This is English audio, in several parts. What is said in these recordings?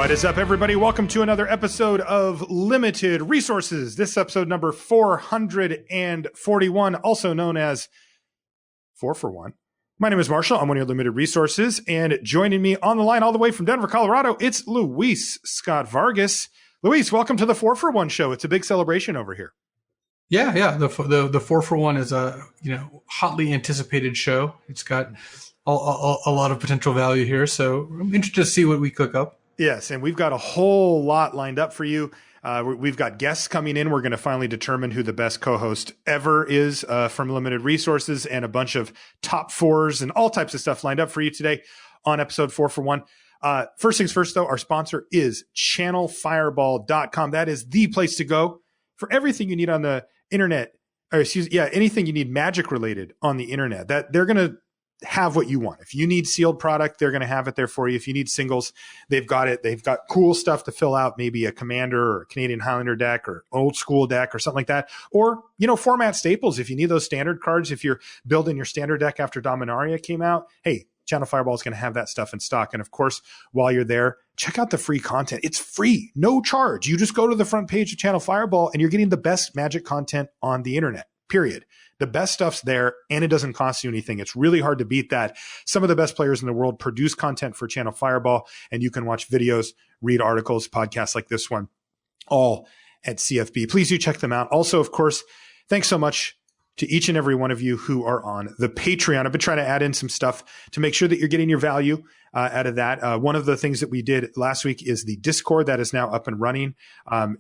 What is up, everybody? Welcome to another episode of Limited Resources. This is episode number 441, also known as 4 for 1. My name is Marshall. I'm one of your Limited Resources, and joining me on the line all the way from Denver, Colorado, it's Luis Scott-Vargas. Luis, welcome to the 4 for 1 show. It's a big celebration over here. Yeah. The 4 for 1 is a hotly anticipated show. It's got a lot of potential value here, so I'm interested to see what we cook up. Yes, and we've got a whole lot lined up for you. We've got guests coming in. We're going to finally determine who the best co-host ever is from Limited Resources, and a bunch of top fours and all types of stuff lined up for you today on episode 4 for 1. First things first, though, our sponsor is channelfireball.com. That is the place to go for everything you need on the internet, anything you need magic related on the internet. That they're going to have what you want. If you need sealed product, they're going to have it there for you. If you need singles, they've got it. They've got cool stuff to fill out, maybe a Commander or a Canadian Highlander deck or old school deck or something like that. Or, format staples. If you need those standard cards, if you're building your standard deck after Dominaria came out, hey, Channel Fireball is going to have that stuff in stock. And of course, while you're there, check out the free content. It's free, no charge. You just go to the front page of Channel Fireball and you're getting the best magic content on the internet, period. The best stuff's there, and it doesn't cost you anything. It's really hard to beat that. Some of the best players in the world produce content for Channel Fireball, and you can watch videos, read articles, podcasts like this one, all at CFB. Please do check them out. Also, of course, thanks so much to each and every one of you who are on the Patreon. I've been trying to add in some stuff to make sure that you're getting your value out of that. One of the things that we did last week is the Discord that is now up and running.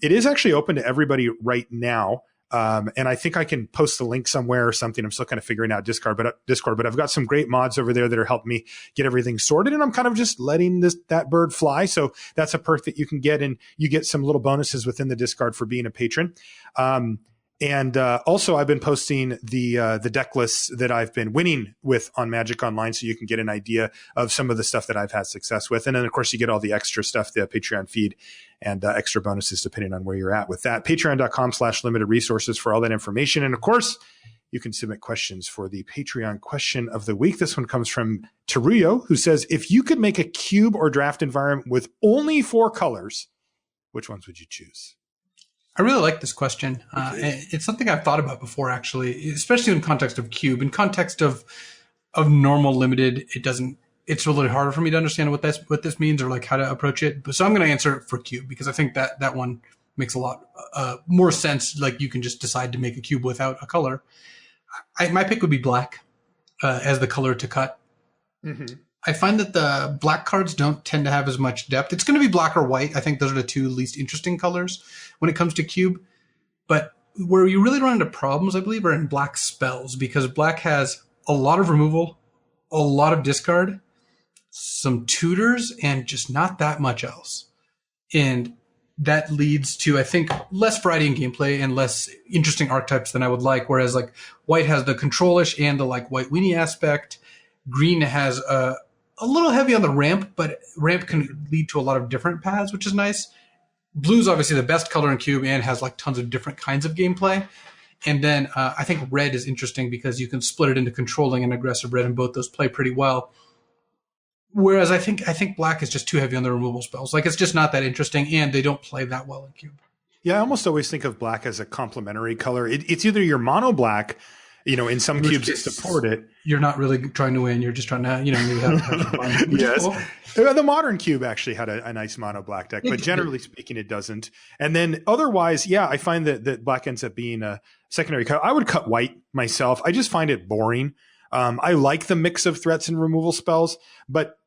It is actually open to everybody right now. And I think I can post the link somewhere or something. I'm still kind of figuring out Discord, but I've got some great mods over there that are helping me get everything sorted, and I'm kind of just letting that bird fly. So that's a perk that you can get, and you get some little bonuses within the Discord for being a patron. And also, I've been posting the deck lists that I've been winning with on Magic Online, so you can get an idea of some of the stuff that I've had success with. And then, of course, you get all the extra stuff, the Patreon feed, and extra bonuses depending on where you're at with that. Patreon.com/limited resources for all that information. And, of course, you can submit questions for the Patreon question of the week. This one comes from Teruyo, who says, if you could make a cube or draft environment with only 4 colors, which ones would you choose? I really like this question. It's something I've thought about before, actually, especially in context of cube. In context of normal limited, it's a little harder for me to understand what this means or like how to approach it. So I'm going to answer it for cube because I think that one makes a lot more sense. Like you can just decide to make a cube without a color. My pick would be black as the color to cut. Mm-hmm. I find that the black cards don't tend to have as much depth. It's going to be black or white. I think those are the two least interesting colors when it comes to cube. But where you really run into problems, I believe, are in black spells, because black has a lot of removal, a lot of discard, some tutors, and just not that much else. And that leads to, I think, less variety in gameplay and less interesting archetypes than I would like. Whereas like white has the control-ish and the like white weenie aspect. Green has a little heavy on the ramp, but ramp can lead to a lot of different paths, which is nice. Blue's obviously the best color in cube and has like tons of different kinds of gameplay. And then I think red is interesting because you can split it into controlling and aggressive red, and both those play pretty well. Whereas I think black is just too heavy on the removal spells. Like it's just not that interesting, and they don't play that well in cube. Yeah, I almost always think of black as a complementary color. It's either your mono black, in some cubes that support it. You're not really trying to win. You're just trying to, maybe have some fun. Yes. Cool. The modern cube actually had a nice mono black deck, but generally speaking, it doesn't. And then otherwise, I find that black ends up being a secondary cut. I would cut white myself. I just find it boring. I like the mix of threats and removal spells, but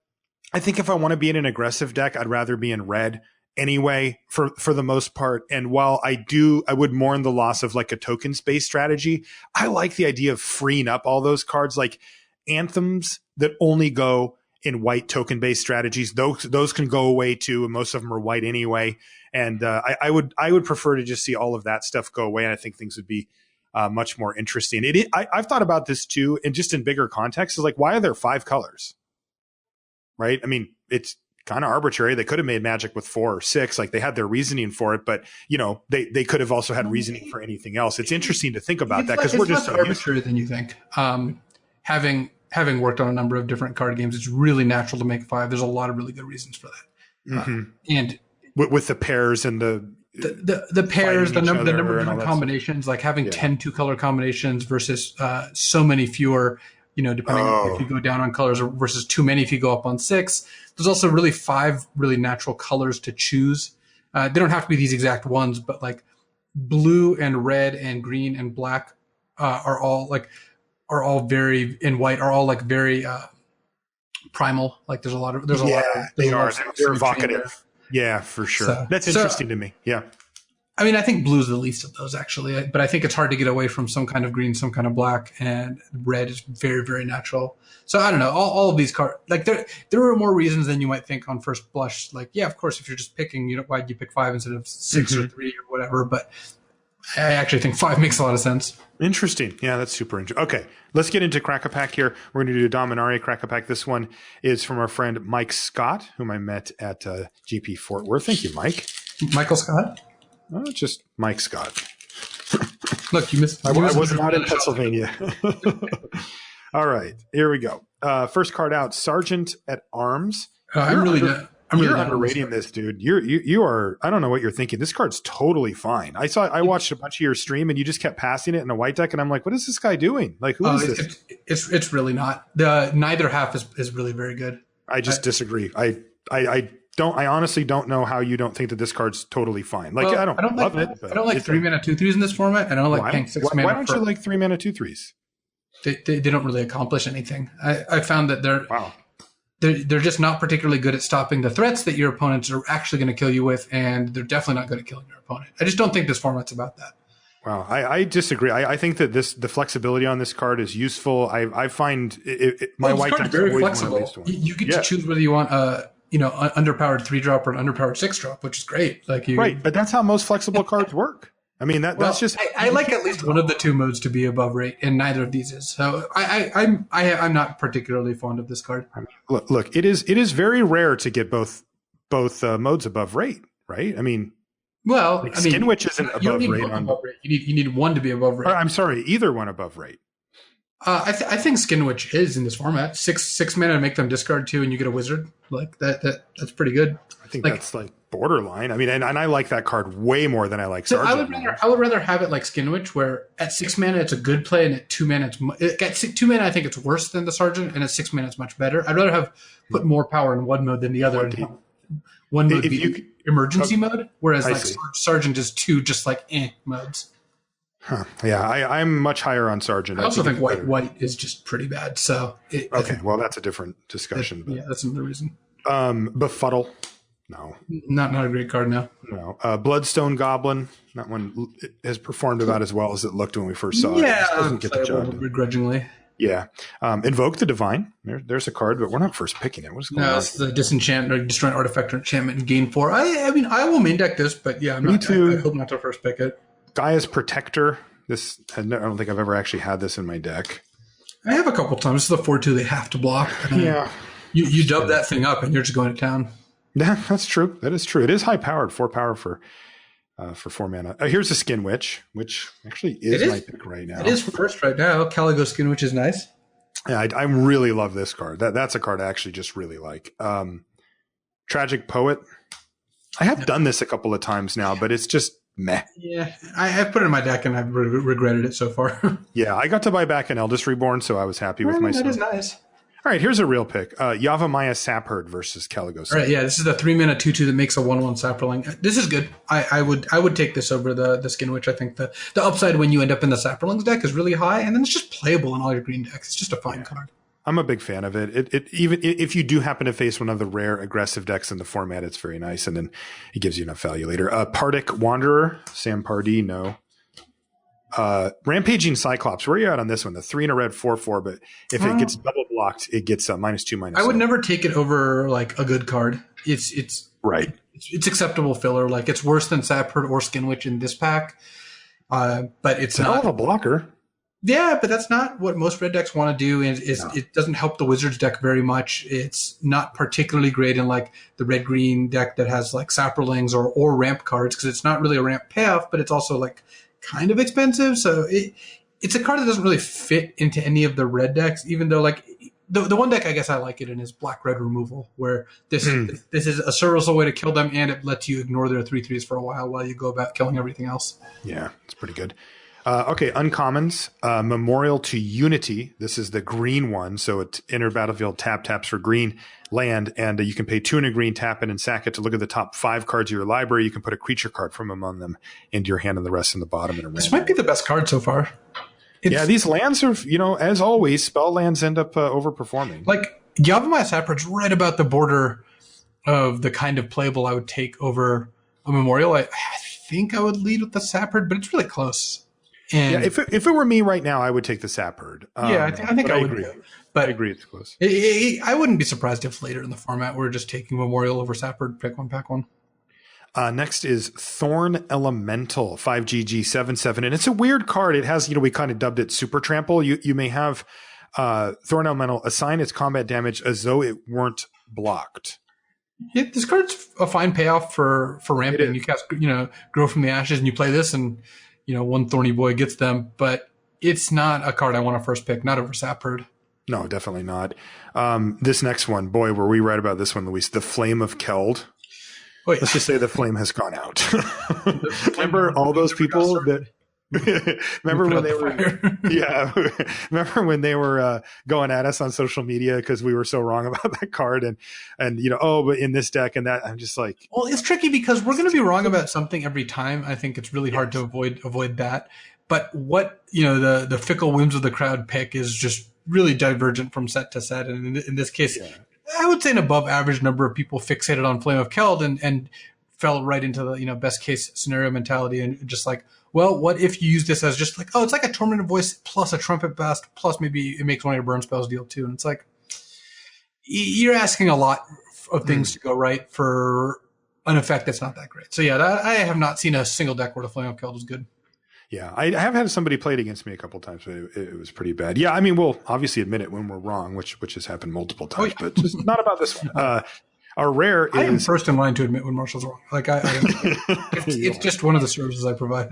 I think if I want to be in an aggressive deck, I'd rather be in red anyway, for the most part. And while I would mourn the loss of like a tokens-based strategy, I like the idea of freeing up all those cards, like anthems that only go in white token-based strategies. Those can go away too, and most of them are white anyway. And I would prefer to just see all of that stuff go away, and I think things would be much more interesting. I've thought about this too, and just in bigger context, is like, why are there 5 colors? Right? I mean, it's kind of arbitrary. They could have made Magic with 4 or 6. Like they had their reasoning for it, but they could have also had reasoning for anything else. It's interesting to think about that because we're just so arbitrary than you think. Having worked on a number of different card games, it's really natural to make 5. There's a lot of really good reasons for that. And with the pairs and the pairs, the number of different stuff. combinations, like having 10 2-color combinations versus so many fewer, depending on if you go down on colors versus too many if you go up on 6. There's also really 5 really natural colors to choose. They don't have to be these exact ones, but like blue and red and green and black are all very, and white are all like very primal. Like there's a lot of they're evocative. Yeah, for sure. That's interesting to me. Yeah. I mean, I think blue's the least of those actually, but I think it's hard to get away from some kind of green, some kind of black, and red is very, very natural. So I don't know. All of these cards, like there are more reasons than you might think on first blush. Like, yeah, of course, if you're just picking, why'd you pick 5 instead of 6 or 3 or whatever? But I actually think 5 makes a lot of sense. Interesting. Yeah, that's super interesting. Okay, let's get into Crack-A-Pack here. We're going to do Dominaria Crack-A-Pack. This one is from our friend Mike Scott, whom I met at GP Fort Worth. Thank you, Mike. Michael Scott? Just Mike Scott. Look, you missed. I was not in Pennsylvania. All right, here we go. First card out, Sergeant at Arms. I'm really underrating this, dude. You are. I don't know what you're thinking. This card's totally fine. I watched a bunch of your stream, and you just kept passing it in a white deck, and I'm like, what is this guy doing? Like, who is this? It's really not. Neither half is really very good. I just disagree. I honestly don't know how you don't think that this card's totally fine. Like, I don't love it. But I don't like 3-mana 2/3s in this format, and I don't like paying 6 mana. Why don't you like 3-mana 2/3s? They don't really accomplish anything. I found that they're just not particularly good at stopping the threats that your opponents are actually going to kill you with, and they're definitely not good at killing your opponent. I just don't think this format's about that. Wow, I disagree. I think that the flexibility on this card is useful. I find my white deck very flexible. You get to choose whether you want underpowered 3-drop or an underpowered 6-drop, which is great. Right, but that's how most flexible cards work. I mean, that's just. I like at least one of the 2 modes to be above rate, and neither of these is. So I'm not particularly fond of this card. I mean, look, it is very rare to get both modes above rate, right? I mean, Skin Witch isn't above rate. You need one to be above rate. I'm sorry, either one above rate. I think Skin Witch is in this format. 6 mana to make them discard 2, and you get a wizard. Like that's pretty good. I think that's like borderline. I mean, and I like that card way more than I like Sergeant. I would rather have it like Skin Witch, where at 6 mana it's a good play, and at 2 mana at 2 mana I think it's worse than the Sergeant, and at 6 mana it's much better. I'd rather put more power in one mode than the other. One mode be emergency mode, whereas Sergeant is 2 just like modes. Huh. Yeah, I'm much higher on Sergeant. I also think white is just pretty bad. So well, that's a different discussion. Yeah, that's another reason. Befuddle, no, not a great card. No. Bloodstone Goblin. That one has performed about as well as it looked when we first saw it. Yeah, it doesn't get the job begrudgingly. Yeah. Invoke the Divine. There's a card, but we're not first picking it. What's going on? It's the Disenchant or Destroy an Artifact or Enchantment and gain 4. I mean, I will main deck this, but yeah, Me too. I hope not to first pick it. Gaia's Protector. I don't think I've ever actually had this in my deck. I have a couple times. This is the 4/2 they have to block. Yeah. You dub that thing up and you're just going to town. Yeah, that's true. That is true. It is high powered, 4 power for 4 mana. Here's the Skin Witch, which actually is my pick right now. It is first right now. Caligo Skin Witch is nice. Yeah, I really love this card. That's a card I actually just really like. Tragic Poet. I have done this a couple of times now, but it's just meh. Yeah, I've put it in my deck and I've regretted it so far. Yeah, I got to buy back an Eldest Reborn, so I was happy with myself. That is nice. All right, here's a real pick. Yavimaya Sapherd versus Caligo. All right, yeah, this is the 3-mana 2/2 that makes a 1/1 Saproling. This is good. I would take this over the Skin Witch. I think the upside when you end up in the Saprolings deck is really high, and then it's just playable in all your green decks. It's just a fine card. I'm a big fan of it. It even if you do happen to face one of the rare aggressive decks in the format, it's very nice, and then it gives you enough value later. Pardic Wanderer, Sam Pardee, no. Rampaging Cyclops. Where are you at on this one? The 3 and a red 4/4, but if it gets double blocked, it gets -2/-. I would never take it over like a good card. It's right. It's acceptable filler. Like it's worse than Sapherd or Skin Witch in this pack, but it's not hell of a blocker. Yeah, but that's not what most red decks want to do. It doesn't help the Wizards deck very much. It's not particularly great in like the red-green deck that has like Saprolings or ramp cards because it's not really a ramp payoff, but it's also like kind of expensive. So it's a card that doesn't really fit into any of the red decks, even though like the one deck I guess I like it in is black-red removal, where this is a serviceable way to kill them, and it lets you ignore their 3/3s for a while you go about killing everything else. Yeah, it's pretty good. Okay, uncommons. Memorial to Unity. This is the green one, so it's enter battlefield taps for green land, and you can pay 2 and a green, tap it and sack it to look at the top 5 cards of your library. You can put a creature card from among them into your hand and the rest in the bottom. In This might be the best card so far. These lands are, as always, spell lands end up overperforming. Like, Yavimaya Sapphire's right about the border of the kind of playable I would take over a Memorial. I think I would lead with the Sapherd, but it's really close. And if it were me right now, I would take the Sapherd. I think I would agree. But I agree, it's close. I wouldn't be surprised if later in the format we're just taking Memorial over Sapherd, pick one, pack one. Next is Thorn Elemental, 5GG 7/7, and it's a weird card. It has, we kind of dubbed it Super Trample. You may have Thorn Elemental assign its combat damage as though it weren't blocked. Yeah, this card's a fine payoff for ramping. You cast, Grow from the Ashes, and you play this, and one Thorny Boy gets them. But it's not a card I want to first pick, not over Sapherd. No, definitely not. This next one, boy, were we right about this one, Luis? The Flame of Keld. Wait. Let's just say the flame has gone out. Remember all those people that remember when they were remember when they were going at us on social media because we were so wrong about that card and but in this deck and that. I'm just like, well, it's tricky because we're going to be wrong about something every time. I think it's really hard to avoid that. But what the fickle whims of the crowd pick is just really divergent from set to set, and in this case, I would say an above average number of people fixated on Flame of Keld and fell right into the best case scenario mentality and just like, well, what if you use this as just like, oh, it's like a Tormented Voice plus a Trumpet Blast plus maybe it makes one of your burn spells deal too, and it's like you're asking a lot of things to go right for an effect that's not that great. So I have not seen a single deck where the Flame of Keld was good. Yeah, I have had somebody play it against me a couple of times, but it was pretty bad. Yeah, I mean, we'll obviously admit it when we're wrong, which has happened multiple times, but it's not about this one. Our rare is... I am first in line to admit when Marshall's wrong. Like, it's just one of the services I provide.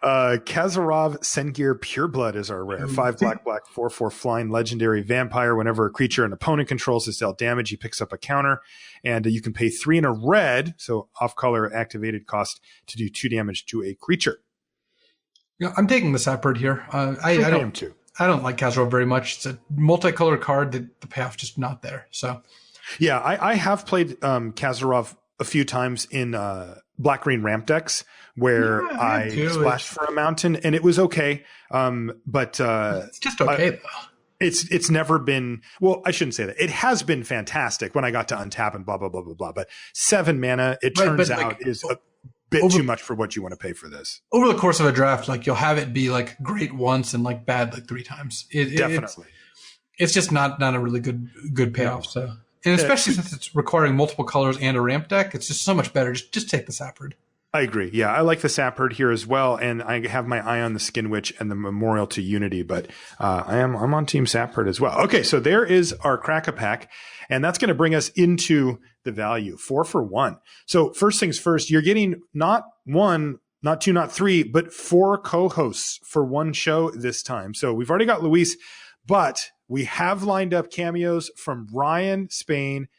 Kazarov Sengir Pureblood is our rare. 5 black, 4/4 flying legendary vampire. Whenever a creature an opponent controls is dealt damage, he picks up a counter, and you can pay 3 and a red, so off-color activated cost to do 2 damage to a creature. Yeah, I'm taking the Sapherd here. I am too. I don't like Kazarov very much. It's a multicolored card that the payoff just not there. So, yeah, I have played Kazarov a few times in black-green ramp decks where I splashed for a mountain, and it was okay. But it's just okay though. It's never been, well, I shouldn't say that. It has been fantastic when I got to untap and blah blah blah blah blah. But 7 mana, it turns out, is a bit too much for what you want to pay for this. Over the course of a draft, like you'll have it be like great once and like bad like 3 times. Definitely, it's just not a really good payoff. No. So, and especially since it's requiring multiple colors and a ramp deck, it's just so much better. Just take the Sapherd. I agree. Yeah, I like the Sapherd here as well, and I have my eye on the Skin Witch and the Memorial to Unity, but I'm on Team Sapherd as well. Okay, so there is our Crack-a-Pack, and that's going to bring us into the value 4 for 1. So first things first, you're getting not 1, not 2, not 3, but 4 co-hosts for one show this time. So we've already got Luis, but we have lined up cameos from Ryan Spain,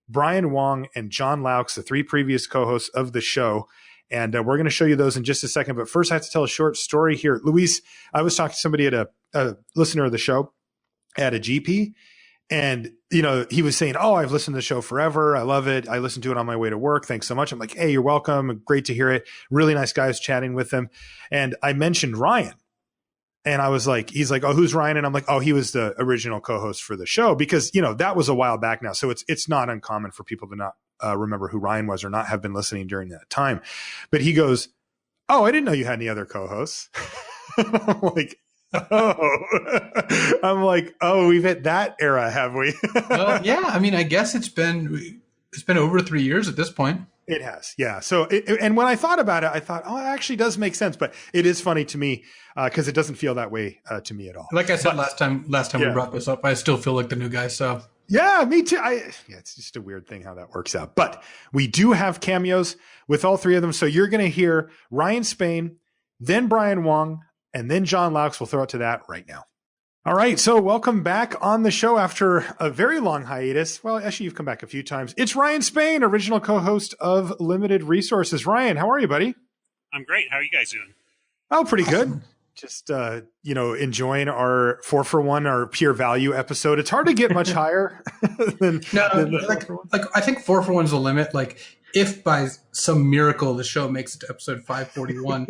Brian Wong, and John Laux, the 3 previous co-hosts of the show. And we're going to show you those in just a second. But first, I have to tell a short story here. Luis, I was talking to somebody at a listener of the show at a GP. And, he was saying, oh, I've listened to the show forever. I love it. I listened to it on my way to work. Thanks so much. I'm like, hey, you're welcome. Great to hear it. Really nice guys chatting with them. And I mentioned Ryan. And I was like, he's like, oh, who's Ryan? And I'm like, oh, he was the original co-host for the show because, that was a while back now. So it's not uncommon for people to not remember who Ryan was or not have been listening during that time. But he goes, oh, I didn't know you had any other co-hosts. I'm like, oh, we've hit that era, have we? Yeah. I mean, I guess it's been over 3 years at this point. It has. Yeah. So, and when I thought about it, I thought, oh, it actually does make sense, but it is funny to me because it doesn't feel that way to me at all. Like I said, last time we brought this up, I still feel like the new guy. So yeah, me too. It's just a weird thing how that works out, but we do have cameos with all 3 of them. So you're going to hear Ryan Spain, then Brian Wong, and then John Laux. We'll throw it to that right now. All right, so welcome back on the show after a very long hiatus. Well, actually, you've come back a few times. It's Ryan Spain, original co-host of Limited Resources. Ryan, how are you, buddy? I'm great. How are you guys doing? Oh, pretty good. Just, enjoying our 4-for-1, our pure value episode. It's hard to get much higher than I think 4-for-1 is the limit. Like, if by some miracle the show makes it to episode 541,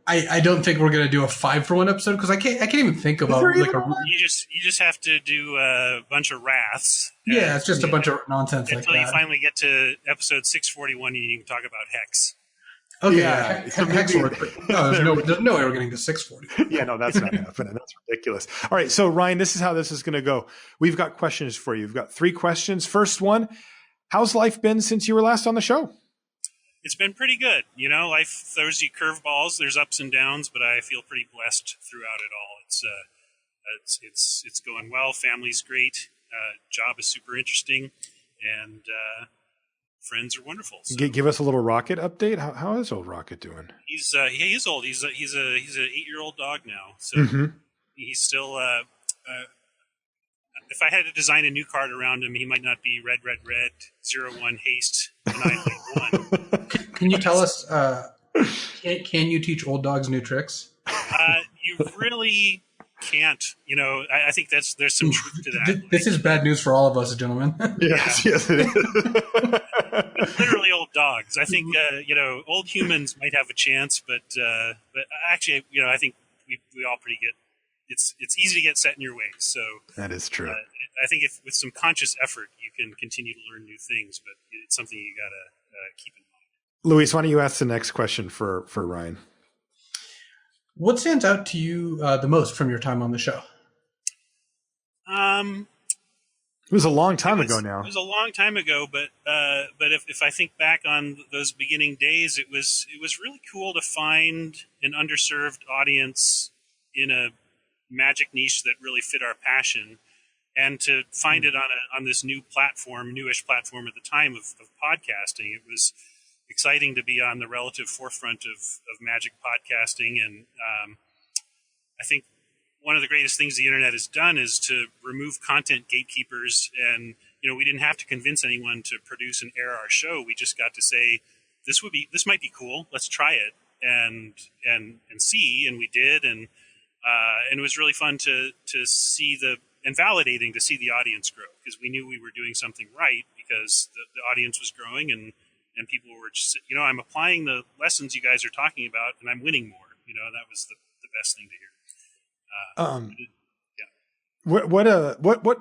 I don't think we're going to do a 5-for-1 episode because I can't even think about like a. You just have to do a bunch of wraths. Yeah, it's just a bunch of nonsense until like you that. finally get to episode 641 and you can talk about Hex. Okay, yeah. So Hex work, but no, there's no way we're getting to 640. Yeah, no, that's not happening. That's ridiculous. All right, so Ryan, this is how this is going to go. We've got questions for you. We've got 3 questions. First one, how's life been since you were last on the show? It's been pretty good. You know, life throws you curveballs. There's ups and downs, but I feel pretty blessed throughout it all. It's going well. Family's great. Job is super interesting, and friends are wonderful. So. Give us a little Rocket update. How is old Rocket doing? He's old. He's an 8-year-old dog now. So he's still. If I had to design a new card around him, he might not be red, 0-1 haste, 9-1. Can you tell us? Can you teach old dogs new tricks? You really can't. You know, I think there's some truth to that. This is bad news for all of us, gentlemen. Yes, it is. Literally old dogs. I think old humans might have a chance, but actually, I think we all pretty get. It's easy to get set in your ways. So that is true. I think if with some conscious effort, you can continue to learn new things, but it's something you gotta keep in mind. Luis, why don't you ask the next question for Ryan? What stands out to you the most from your time on the show? It was a long time ago now. It was a long time ago, but if I think back on those beginning days, it was really cool to find an underserved audience in a magic niche that really fit our passion, and to find it on this newish platform at the time of podcasting. It was exciting to be on the relative forefront of magic podcasting, and I think one of the greatest things the internet has done is to remove content gatekeepers, and we didn't have to convince anyone to produce and air our show. We just got to say this might be cool, let's try it and see, and we did, and it was really fun to see and validating to see the audience grow, because we knew we were doing something right, because the audience was growing, and people were just, I'm applying the lessons you guys are talking about, and I'm winning more. That was the best thing to hear.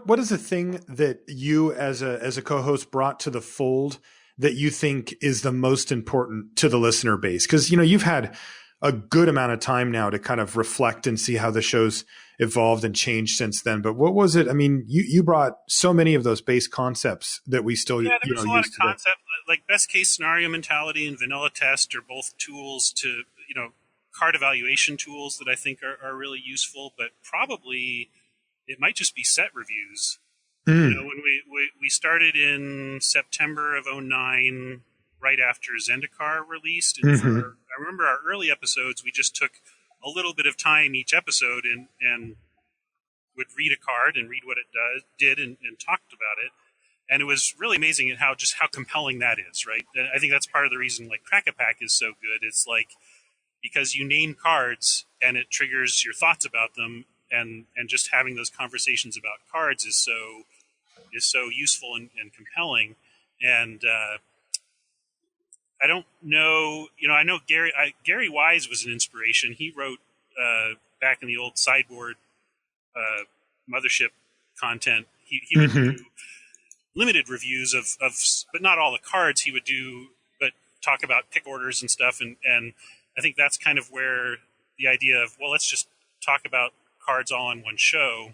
What is the thing that you as a co-host brought to the fold that you think is the most important to the listener base? Because you've had a good amount of time now to kind of reflect and see how the show's evolved and changed since then. But what was it? I mean, you brought so many of those base concepts that we still there was a lot of concepts, like best case scenario mentality and vanilla test are both tools to card evaluation tools that I think are really useful. But probably it might just be set reviews. When we started in September of 2009, right after Zendikar released, and I remember our early episodes, we just took a little bit of time each episode and would read a card and read what it did and talked about it. And it was really amazing at how compelling that is, right? And I think that's part of the reason like Crack-A-Pack is so good. It's like, because you name cards and it triggers your thoughts about them, and just having those conversations about cards is so useful and compelling. And I don't know, I know Gary Wise was an inspiration. He wrote back in the old Sideboard Mothership content. He would do limited reviews of, but not all the cards he would do, but talk about pick orders and stuff. And I think that's kind of where the idea of, well, let's just talk about cards all on one show.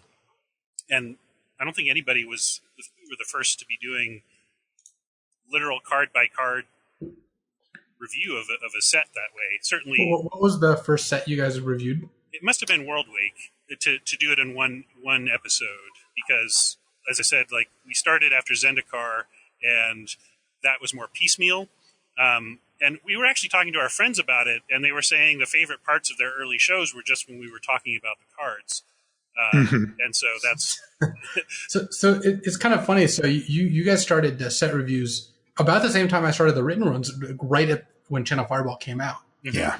And I don't think anybody we were the first to be doing literal card by card review of a set that way. Certainly. What was the first set you guys reviewed? It must have been World Wake to do it in one episode, because, as I said, like we started after Zendikar, and that was more piecemeal. And we were actually talking to our friends about it, and they were saying the favorite parts of their early shows were just when we were talking about the cards. And so that's so it's kind of funny. So you guys started the set reviews about the same time I started the written runs, right at when Channel Fireball came out. Yeah.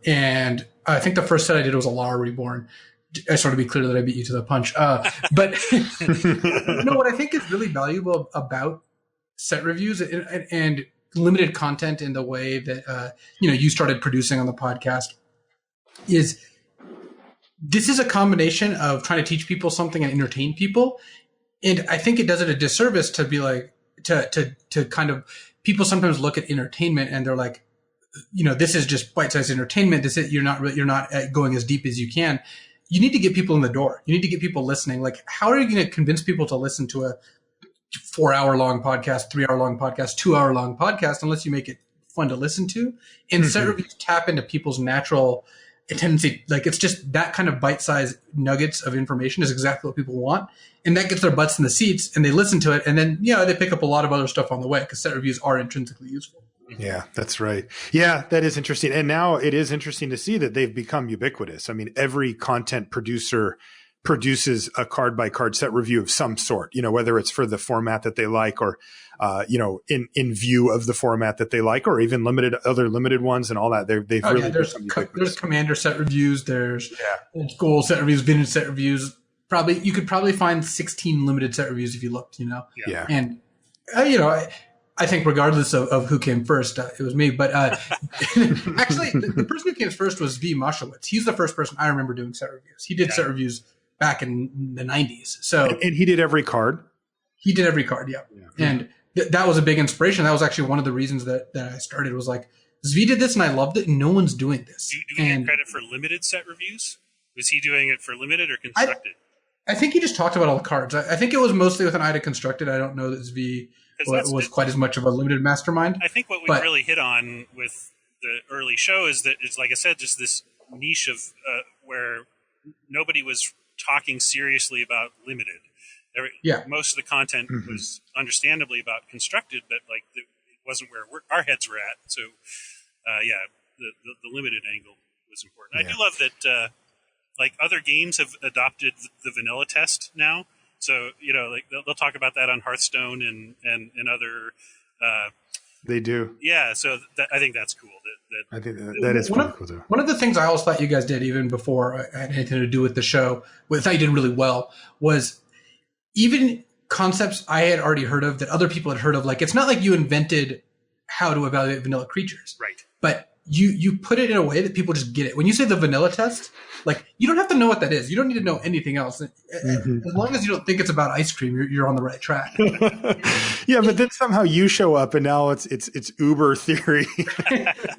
And I think the first set I did was Alara Reborn. I just want to be clear that I beat you to the punch. But no, what I think is really valuable about set reviews and limited content in the way that you started producing on the podcast is this is a combination of trying to teach people something and entertain people. And I think it does it a disservice to be like to kind of people sometimes look at entertainment and they're like, this is just bite-sized entertainment. You're not going as deep as you can. You need to get people in the door. You need to get people listening. Like, how are you going to convince people to listen to a 4-hour-long podcast, 3-hour-long podcast, 2-hour-long podcast, unless you make it fun to listen to? And set reviews tap into people's natural tendency. Like, it's just that kind of bite-sized nuggets of information is exactly what people want. And that gets their butts in the seats and they listen to it. And then, they pick up a lot of other stuff on the way because set reviews are intrinsically useful. Yeah, that's right. Yeah, that is interesting. And now it is interesting to see that they've become ubiquitous. I mean, every content producer produces a card by card set review of some sort, whether it's for the format that they like or, in view of the format that they like, or even other limited ones and all that. They've really there's commander set reviews. There's goal set reviews, vintage set reviews. You could probably find 16 limited set reviews if you looked, Yeah. And, I think regardless of who came first, it was me. But actually, the person who came first was V. Moshowitz. He's the first person I remember doing set reviews. He did set reviews back in the 90s. So and he did every card? He did every card, yeah. And that was a big inspiration. That was actually one of the reasons that I started was like, Zvi did this and I loved it and no one's doing this. Do you get credit for limited set reviews? Was he doing it for limited or constructed? I think he just talked about all the cards. I think it was mostly with an eye to constructed. I don't know that Zvi was quite as much of a limited mastermind. I think what we really hit on with the early show is that it's, like I said, just this niche of where nobody was talking seriously about limited. Most of the content was understandably about constructed, but it wasn't where our heads were at. So, the limited angle was important. I do love that other games have adopted the vanilla test now. So, they'll talk about that on Hearthstone and other... they do. Yeah, so I think that's cool. I think that is pretty cool, too. One of the things I always thought you guys did, even before I had anything to do with the show, what I thought you did really well, was even concepts I had already heard of that other people had heard of. Like, it's not like you invented how to evaluate vanilla creatures. Right. But you put it in a way that people just get it. When you say the vanilla test, you don't have to know what that is. You don't need to know anything else. As long as you don't think it's about ice cream, you're on the right track. Yeah, but then somehow you show up and now it's Uber theory.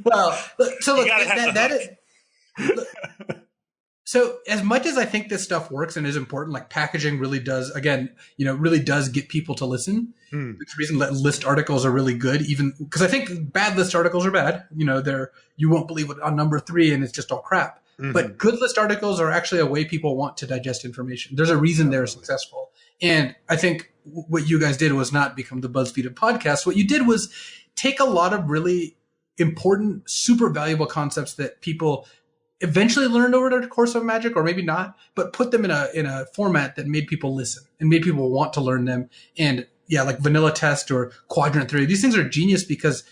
Well, so look, that is... So as much as I think this stuff works and is important, like packaging really does, again, really does get people to listen. It's the reason that list articles are really good, even because I think bad list articles are bad. You won't believe it on number 3 and it's just all crap. But good list articles are actually a way people want to digest information. There's a reason they're successful. And I think what you guys did was not become the BuzzFeed of podcasts. What you did was take a lot of really important, super valuable concepts that people eventually learned over the course of Magic, or maybe not, but put them in a format that made people listen and made people want to learn them. And like vanilla test or quadrant theory, these things are genius because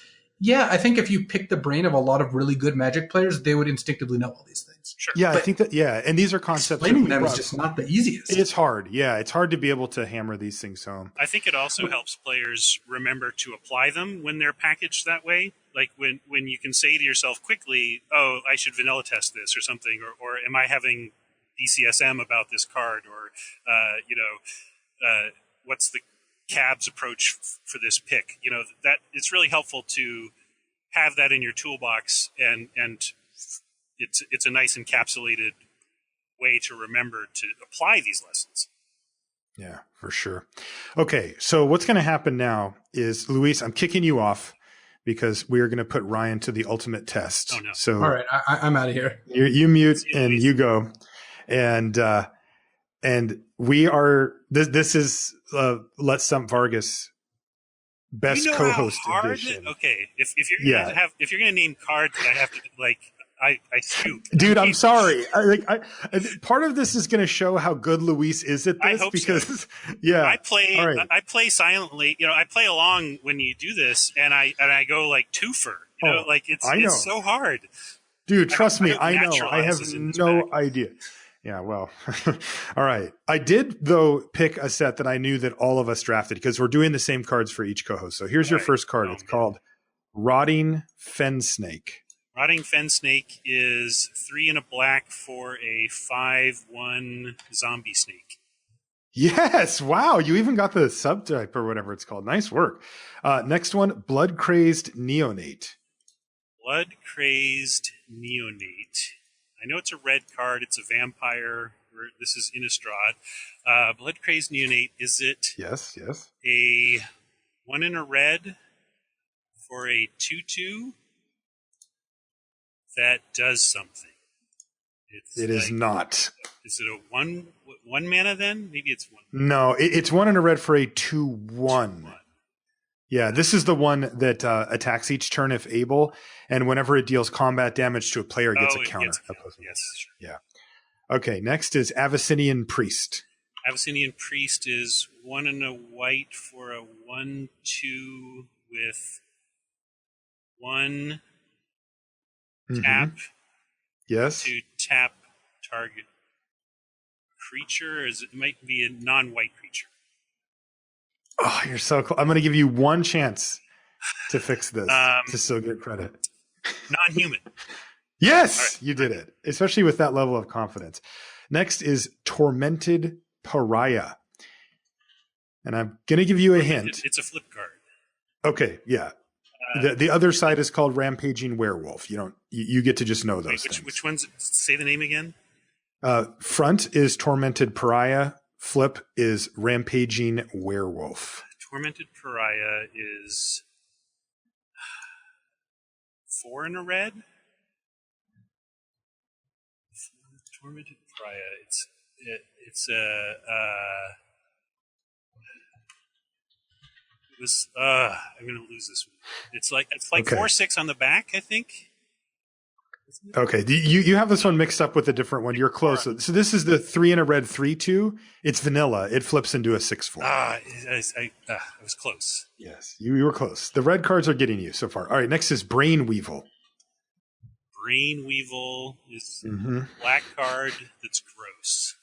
I think if you pick the brain of a lot of really good Magic players, they would instinctively know all these things. Sure. Yeah, but I think that, and these are concepts. Explaining them is just not the easiest. It's hard. Yeah, it's hard to be able to hammer these things home. I think it also helps players remember to apply them when they're packaged that way. Like when you can say to yourself quickly, oh, I should vanilla test this or something, or am I having DCSM about this card, or, what's the cab's approach for this pick? That it's really helpful to have that in your toolbox, and it's a nice encapsulated way to remember to apply these lessons. Yeah, for sure. Okay, so what's going to happen now is, Luis, I'm kicking you off because we are going to put Ryan to the ultimate test. Oh, no. So all right, I'm out of here. You mute and you go, and we are. This is Let's Stump Vargas best co-host edition. Okay, if you're gonna name cards that I have to I scoop. Dude, I'm sorry. Part of this is going to show how good Luis is at this. I hope because, so. Yeah. I play. All right. I play silently. I play along when you do this, and I go like twofer. It's so hard. Dude, trust me, I know. I have naturalizes in this no pack. idea. Yeah, well, all right. I did, though, pick a set that I knew that all of us drafted because we're doing the same cards for each co-host. So here's your first card. It's called Rotting Fen Snake. Rotting Fen Snake is 3 and a black for a 5/1 zombie snake. Yes. Wow. You even got the subtype or whatever it's called. Nice work. Next one, Blood-Crazed Neonate. Blood-Crazed Neonate. I know it's a red card. It's a vampire. This is Innistrad. Blood-Crazed Neonate. Is it? Yes. A 1 and a red for a 2/2 that does something. It is not. Is it a one mana then? Maybe it's one. No, it's 1 and a red for a 2/1. Yeah, this is the one that attacks each turn if able, and whenever it deals combat damage to a player, it gets a counter. Yes, sure. Yeah. Okay, next is Abyssinian Priest. Abyssinian Priest is 1 and a white for a 1/2 with 1 tap. Yes. To tap target creature. It might be a non-white creature. Oh, you're so cool. I'm going to give you one chance to fix this to still get credit. Non-human. Yes, you did it, especially with that level of confidence. Next is Tormented Pariah. And I'm going to give you a hint. It's a flip card. Okay, yeah. The other side is called Rampaging Werewolf. You get to just know those things. Which ones? Say the name again. Front is Tormented Pariah. Flip is Rampaging Werewolf. Tormented Pariah is 4 and a red. Tormented Pariah. It's a. I'm going to lose this one. It's like okay. 4/6 on the back, I think. Okay, you have this one mixed up with a different one. You're close. So this is the 3 and a red 3/2. It's vanilla. It flips into a 6/4. I was close. Yes, you were close. The red cards are getting you so far. All right, next is Brain Weevil. Brain Weevil is a black card that's gross.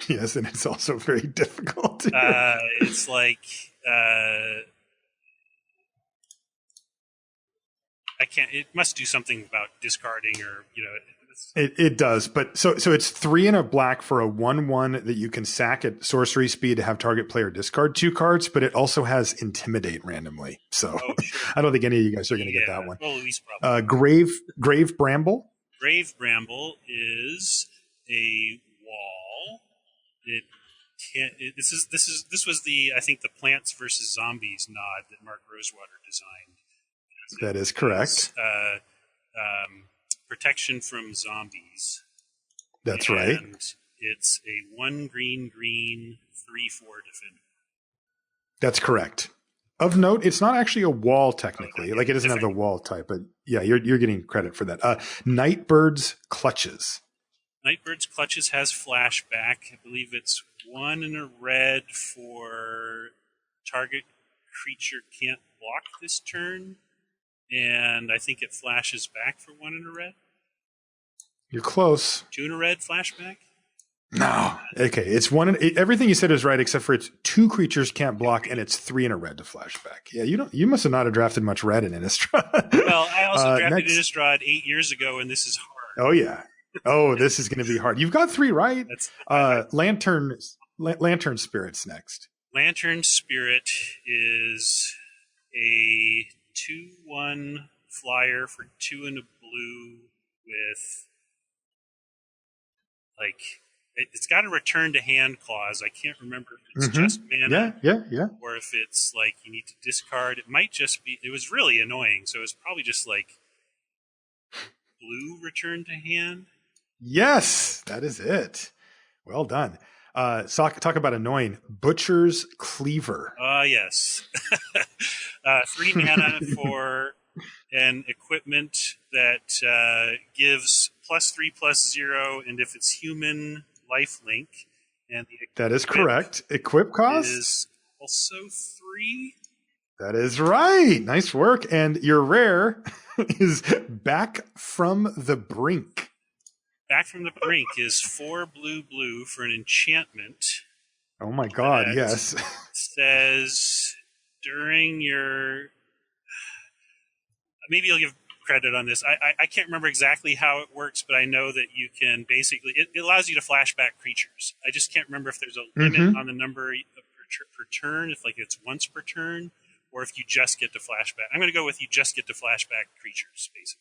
Yes, and it's also very difficult. It's like I can't. It must do something about discarding, or It does, but so it's 3 and a black for a 1/1 that you can sack at sorcery speed to have target player discard 2 cards, but it also has Intimidate randomly. So sure. I don't think any of you guys are going to get that one. Well, at least probably. Grave Bramble. Grave Bramble is a wall. It can't. This was the Plants vs Zombies nod that Mark Rosewater designed. That is correct. Protection from zombies. That's right. And it's a 1 green 3/4 defender. That's correct. Of note, it's not actually a wall technically. Like it doesn't have the wall type, but yeah, you're getting credit for that. Nightbird's Clutches. Nightbird's Clutches has flashback. I believe it's 1 and a red for target creature can't block this turn. And I think it flashes back for 1 and a red. You're close. 2 and a red flashback? No. Okay. It's everything you said is right, except for it's 2 creatures can't block, and it's 3 and a red to flashback. Yeah, you must have not have drafted much red in Innistrad. Well, I also drafted Innistrad 8 years ago, and this is hard. Oh yeah. Oh, this is going to be hard. You've got 3 right. Lantern Spirit's next. Lantern Spirit is a 2/1 flyer for 2 and a blue with it's got a return to hand clause. I can't remember if it's just mana. Yeah. Or if it's like you need to discard. It might just be. It was really annoying, so it's probably just like blue return to hand. Yes, that is it. Well done. Talk about annoying. Butcher's Cleaver. Yes. 3 mana for an equipment that gives +3/+0, and if it's human, lifelink. And that is correct. Equip cost is also 3. That is right. Nice work. And your rare is Back from the Brink. Back from the Brink is 4 blue for an enchantment. Oh my God, yes. Says during your... Maybe you'll give credit on this. I can't remember exactly how it works, but I know that you can basically... It allows you to flashback creatures. I just can't remember if there's a limit on the number per turn, if like it's once per turn, or if you just get to flashback. I'm going to go with you just get to flashback creatures, basically.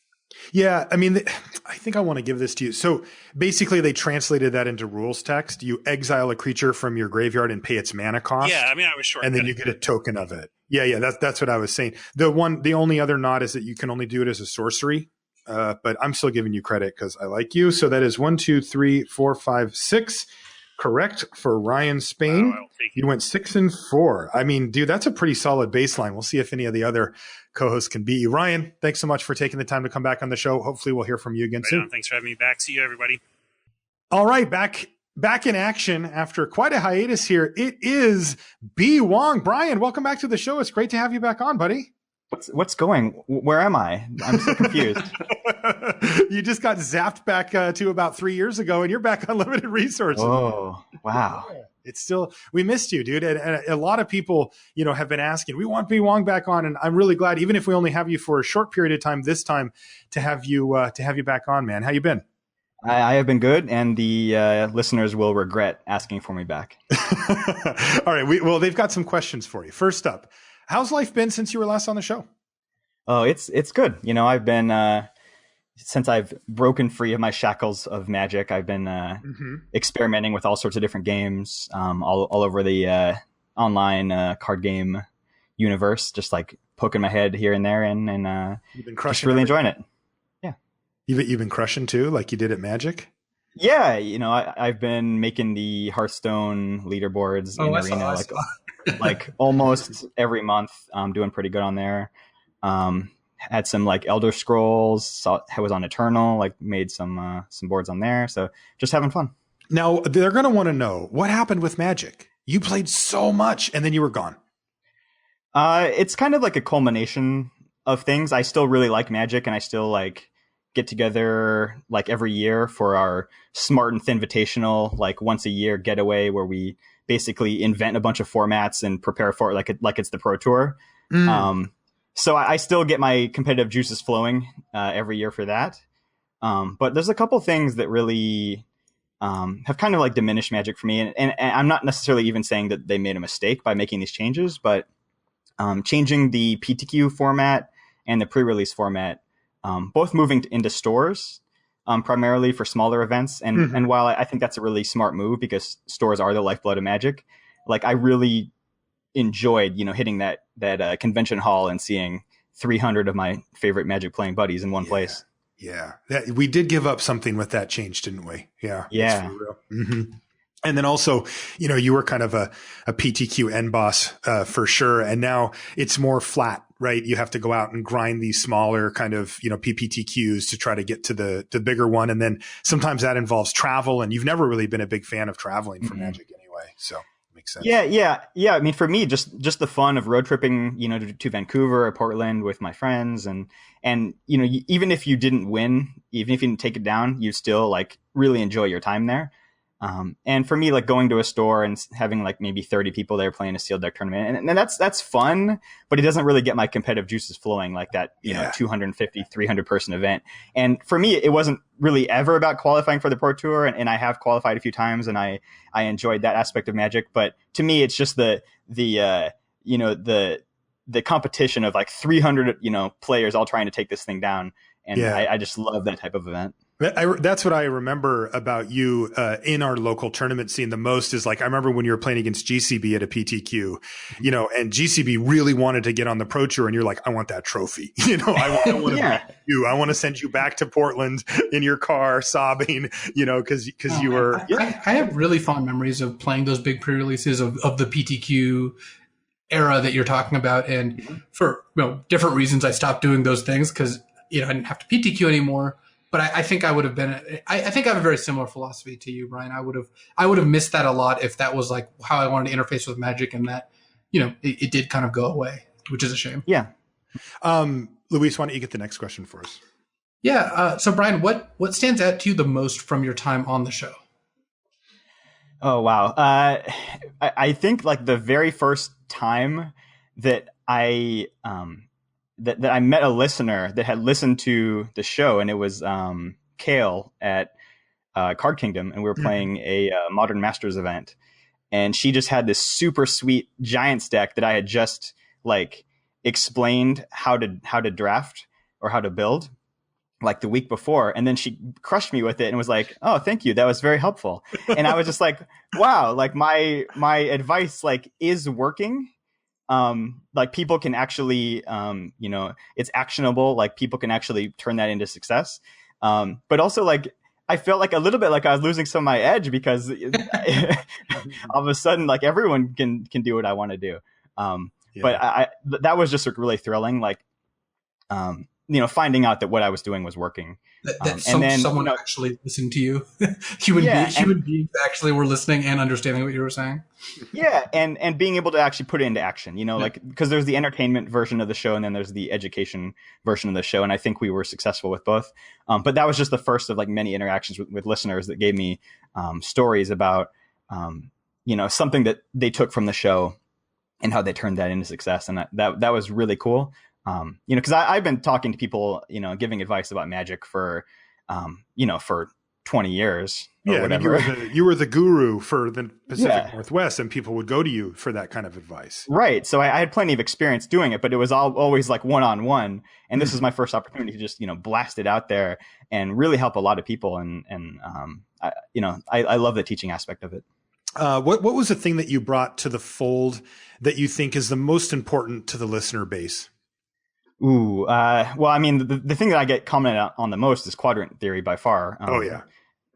Yeah, I mean, I think I want to give this to you. So basically, they translated that into rules text. You exile a creature from your graveyard and pay its mana cost. Yeah, I mean, I was short. And then you get a token of it. Yeah, that's what I was saying. The only other nod is that you can only do it as a sorcery. But I'm still giving you credit because I like you. So that is 1, 2, 3, 4, 5, 6. Correct for Ryan Spain. Wow, you went 6 and 4. I mean, dude, that's a pretty solid baseline. We'll see if any of the other co-hosts can beat you. Ryan, thanks so much for taking the time to come back on the show. Hopefully we'll hear from you again soon. Thanks for having me back. See you, everybody. All right, back in action after quite a hiatus here. It is B. Wong. Brian, welcome back to the show. It's great to have you back on, buddy. What's going? Where am I? I'm so confused. You just got zapped back to about 3 years ago, and you're back on limited resources. Oh, wow. It's still, we missed you, dude. And a lot of people, have been asking, we want B. Wong back on. And I'm really glad, even if we only have you for a short period of time this time, to have you back on, man. How you been? I have been good, and the listeners will regret asking for me back. All right. Well, they've got some questions for you. First up, how's life been since you were last on the show? Oh, it's good. I've been, since I've broken free of my shackles of magic, I've been experimenting with all sorts of different games, all over the online card game universe, just like poking my head here and there, and you've been just really enjoying it. Yeah. You've been crushing too, like you did at Magic? Yeah, I've been making the Hearthstone leaderboards in Arena like almost every month. I'm doing pretty good on there. Had some like Elder Scrolls, I was on Eternal, like made some boards on there. So just having fun. Now they're going to want to know what happened with Magic. You played so much and then you were gone. It's kind of like a culmination of things. I still really like Magic, and I still like get together like every year for our Smart and Thin Invitational, like once a year getaway where we basically invent a bunch of formats and prepare for it like it's the Pro Tour. So I still get my competitive juices flowing every year for that. But there's a couple things that really have kind of like diminished Magic for me. And I'm not necessarily even saying that they made a mistake by making these changes, but changing the PTQ format and the pre-release format, both moving into stores, primarily for smaller events. And while I think that's a really smart move because stores are the lifeblood of Magic, like I really enjoyed, hitting that convention hall and seeing 300 of my favorite Magic playing buddies in one place. Yeah. We did give up something with that change, didn't we? Yeah. Yeah. And then also, you were kind of a PTQ end boss for sure. And now it's more flat, right? You have to go out and grind these smaller kind of, PPTQs to try to get to the bigger one. And then sometimes that involves travel. And you've never really been a big fan of traveling for Magic anyway. So makes sense. Yeah. I mean, for me, just the fun of road tripping, to Vancouver or Portland with my friends. And even if you didn't win, even if you didn't take it down, you still like really enjoy your time there. And for me, like going to a store and having like maybe 30 people there playing a sealed deck tournament, and that's fun, but it doesn't really get my competitive juices flowing like that, 250, 300 person event. And for me, it wasn't really ever about qualifying for the Pro Tour. And I have qualified a few times and I enjoyed that aspect of Magic. But to me, it's just the competition of like 300, players all trying to take this thing down. And I just love that type of event. That's what I remember about you in our local tournament scene the most is like, I remember when you were playing against GCB at a PTQ, and GCB really wanted to get on the Pro Tour and you're like, I want that trophy. I want to you. I want to send you back to Portland in your car sobbing, because you were. I have really fond memories of playing those big pre-releases of the PTQ era that you're talking about. And for different reasons, I stopped doing those things because I didn't have to PTQ anymore. But I think I would have been. I think I have a very similar philosophy to you, Brian. I would have missed that a lot if that was like how I wanted to interface with Magic, and that it did kind of go away, which is a shame. Yeah. Luis, why don't you get the next question for us? Yeah. So Brian, what stands out to you the most from your time on the show? Oh wow. I think like the very first time that I that I met a listener that had listened to the show, and it was Kale at Card Kingdom, and we were playing a Modern Masters event, and she just had this super sweet Giants deck that I had just like explained how to draft or how to build like the week before, and then she crushed me with it and was like, "Oh, thank you, that was very helpful." And I was just like, "Wow, like my advice like is working." Like people can actually, it's actionable. Like people can actually turn that into success. But also like, I felt like a little bit like I was losing some of my edge because all of a sudden, like everyone can do what I want to do. But that was just really thrilling. Like, finding out that what I was doing was working. Someone actually listened to you. Human beings actually were listening and understanding what you were saying. Yeah, and being able to actually put it into action, like because there's the entertainment version of the show and then there's the education version of the show, and I think we were successful with both. But that was just the first of like many interactions with listeners that gave me stories about something that they took from the show and how they turned that into success, and that was really cool. Because I've been talking to people, giving advice about Magic for 20 years. Or whatever. I mean, you were the guru for the Pacific Northwest, and people would go to you for that kind of advice. Right. So I had plenty of experience doing it, but it was always like one-on-one. And this is my first opportunity to just, blast it out there and really help a lot of people. And I love the teaching aspect of it. What was the thing that you brought to the fold that you think is the most important to the listener base? Well, I mean, the thing that I get commented on the most is quadrant theory by far.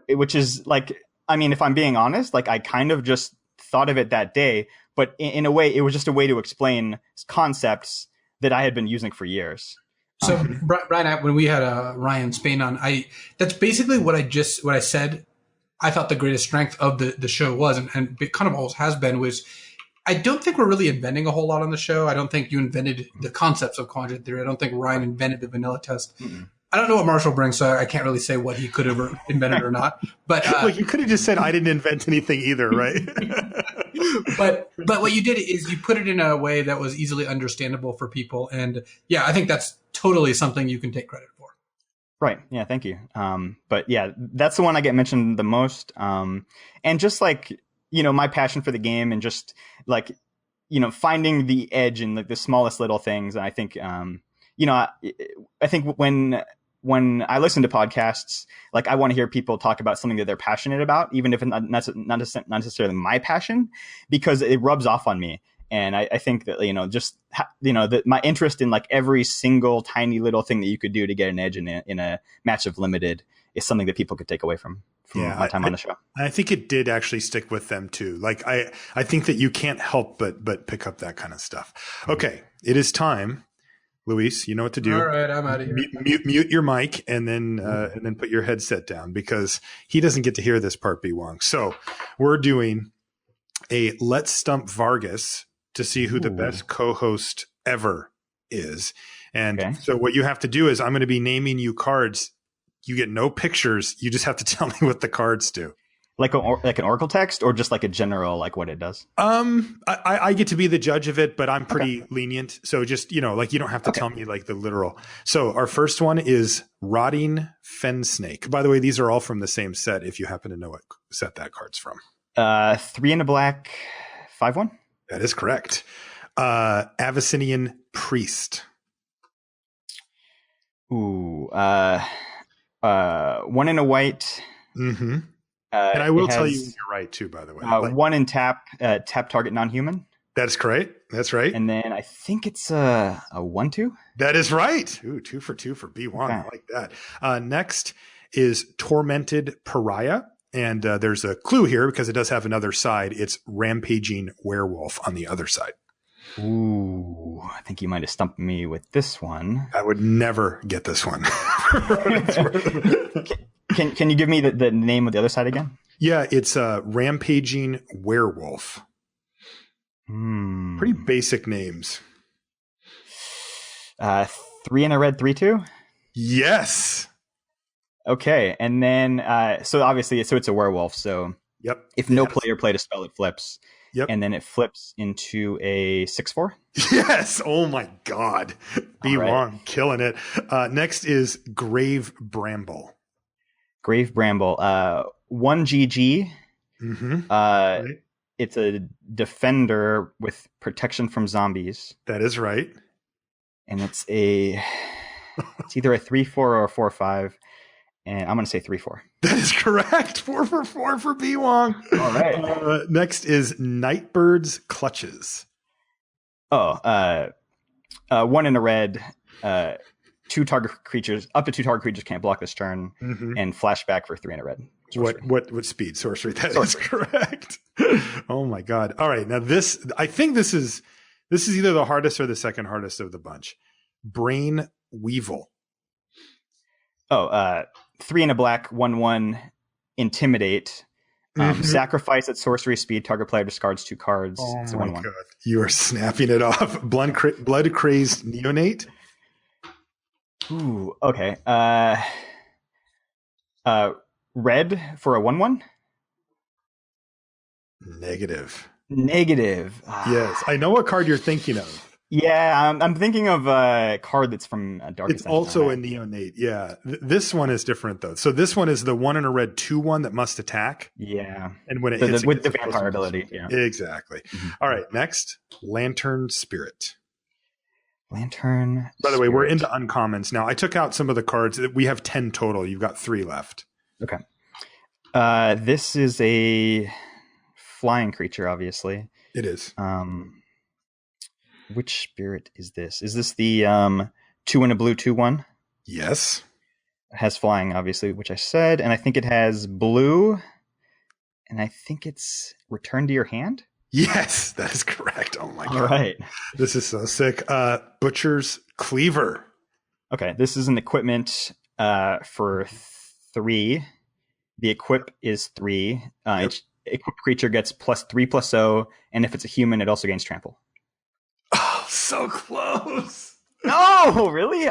Which is like, I mean, if I'm being honest, like I kind of just thought of it that day, but in a way, it was just a way to explain concepts that I had been using for years. So, Brian, when we had Ryan Spain on, that's basically what I said. I thought the greatest strength of the show was, and it kind of always has been, was I don't think we're really inventing a whole lot on the show. I don't think you invented the concepts of quadrant theory. I don't think Ryan invented the vanilla test. Mm-hmm. I don't know what Marshall brings, so I can't really say what he could have invented or not. But you could have just said I didn't invent anything either, right? but what you did is you put it in a way that was easily understandable for people, and I think that's totally something you can take credit for. Right. Yeah. Thank you. But yeah, that's the one I get mentioned the most. And just like my passion for the game, and just like finding the edge in like the smallest little things. And I think I think when I listen to podcasts, like I want to hear people talk about something that they're passionate about, even if it's not necessarily my passion, because it rubs off on me. And I think that, that my interest in like every single tiny little thing that you could do to get an edge in a match of limited is something that people could take away from my time on the show. I think it did actually stick with them too. Like I think that you can't help but pick up that kind of stuff. Okay. It is time. Luis, you know what to do. All right, I'm out of here. Mute your mic and then put your headset down, because he doesn't get to hear this part, B. Wong. So we're doing a Let's Stump Vargas to see who the best co-host ever is. And so what you have to do is I'm going to be naming you cards. You get no pictures. You just have to tell me what the cards do. Like an oracle text, or just like a general, like what it does? I get to be the judge of it, but I'm pretty lenient. So just, like you don't have to tell me like the literal. So our first one is Rotting Fen Snake. By the way, these are all from the same set, if you happen to know what set that card's from. 3 in a black, 5/1. That is correct. Abyssinian Priest. 1 in a white. Mm-hmm. And I will tell you when you're right too, by the way. 1 in tap target non-human. That's correct. That's right. And then I think it's a 1/2. That is right. Ooh, 2 for 2 for B1. Okay. I like that. Next is Tormented Pariah. And there's a clue here because it does have another side. It's Rampaging Werewolf on the other side. Ooh, I think you might have stumped me with this one. I would never get this one. Can you give me the name of the other side again? Yeah, it's Rampaging Werewolf. Pretty basic names. 3 and a red, 3/2. Yes. Okay, and then so obviously, so it's a werewolf. So Yep. if no player played a spell, it flips. Yep. And then it flips into a 6/4. Yes. Oh my God. Be wrong. Killing it. Next is Grave Bramble. Grave Bramble. 1 GG. Right. It's a defender with protection from zombies. That is right. And it's either a 3/4 or a 4/5. And I'm going to say 3/4. That is correct. 4 for 4 for B Wong. All right. Next is Nightbird's Clutches. 1 in a red. Up to 2 target creatures can't block this turn, and flashback for 3 in a red. Sorcery. What speed? Sorcery. That is correct. Oh my God. All right. Now I think this is either the hardest or the second hardest of the bunch. Brain Weevil. 3 in a black, 1/1, intimidate. Sacrifice at sorcery speed. Target player discards 2 cards. Oh it's a my 1/1. God. You are snapping it off. Blood-Crazed Neonate. Ooh, okay. Red for a 1/1? Negative. Yes, I know what card you're thinking of. Yeah, I'm thinking of a card that's from Darkest. It's also a neonate. Yeah. This one is different, though. So this one is the 1 in a red 2/1 that must attack. Yeah. And when it hits with the vampire ability. Yeah. Exactly. All right. Next, Lantern Spirit. Lantern. By the way, we're into uncommons now. I took out some of the cards. We have 10 total. You've got 3 left. Okay. This is a flying creature, obviously. It is. Which spirit is this? Is this the 2 in a blue 2/1? Yes. It has flying, obviously, which I said, and I think it has blue, and I think it's return to your hand. Yes, that is correct. Oh my God. All right. This is so sick. Butcher's Cleaver. Okay, this is an equipment for 3. The equip is 3. Each equipped creature gets +3/+0, and if it's a human, it also gains trample. Oh, so close. No, really?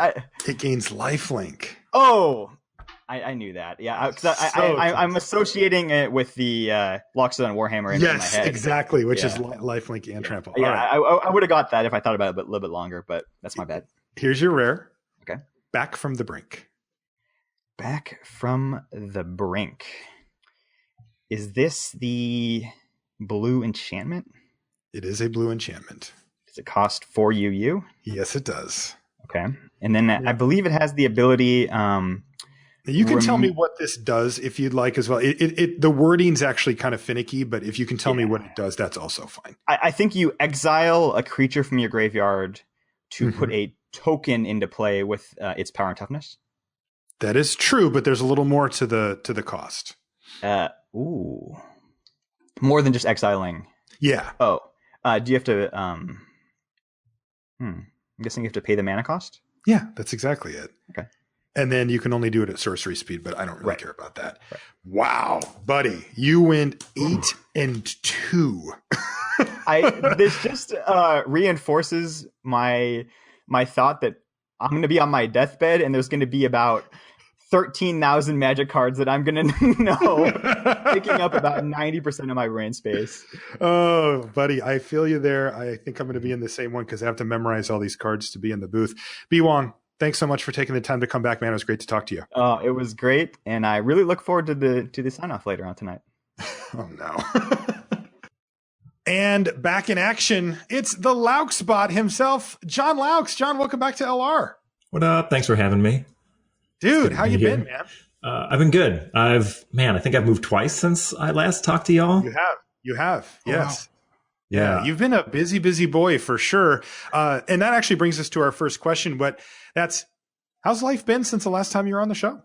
It gains lifelink. Oh, I knew that. Yeah, because I'm associating it with the Lockstone Warhammer in my head. Yes, exactly, which is lifelink and trample. Yeah, right. I would have got that if I thought about it a little bit longer, but that's my bad. Here's your rare. Okay. Back from the Brink. Back from the Brink. Is this the blue enchantment? It is a blue enchantment. Does it cost 4 UU? Yes, it does. Okay. And then I believe it has the ability... you can tell me what this does if you'd like as well. The wording's actually kind of finicky, but if you can tell me what it does, that's also fine. I think you exile a creature from your graveyard to put a token into play with its power and toughness. That is true, but there's a little more to the cost. Ooh. More than just exiling. Yeah. Oh. Do you have to... I'm guessing you have to pay the mana cost? Yeah, that's exactly it. Okay. And then you can only do it at sorcery speed, but I don't really care about that. Right. Wow, buddy, you went 8-2. This just reinforces my thought that I'm going to be on my deathbed and there's going to be about 13,000 magic cards that I'm going to know, picking up about 90% of my brain space. Oh, buddy, I feel you there. I think I'm going to be in the same one because I have to memorize all these cards to be in the booth. B. Wong, thanks so much for taking the time to come back, man. It was great to talk to you. It was great, and I really look forward to the sign-off later on tonight. Oh, no. And back in action, it's the Lauxbot himself, John Laux. John, welcome back to LR. What up? Thanks for having me. Dude, how you been, man? I've been good. I think I've moved twice since I last talked to y'all. You have. Yes. Wow. Yeah. You've been a busy boy for sure. And that actually brings us to our first question, but how's life been since the last time you were on the show?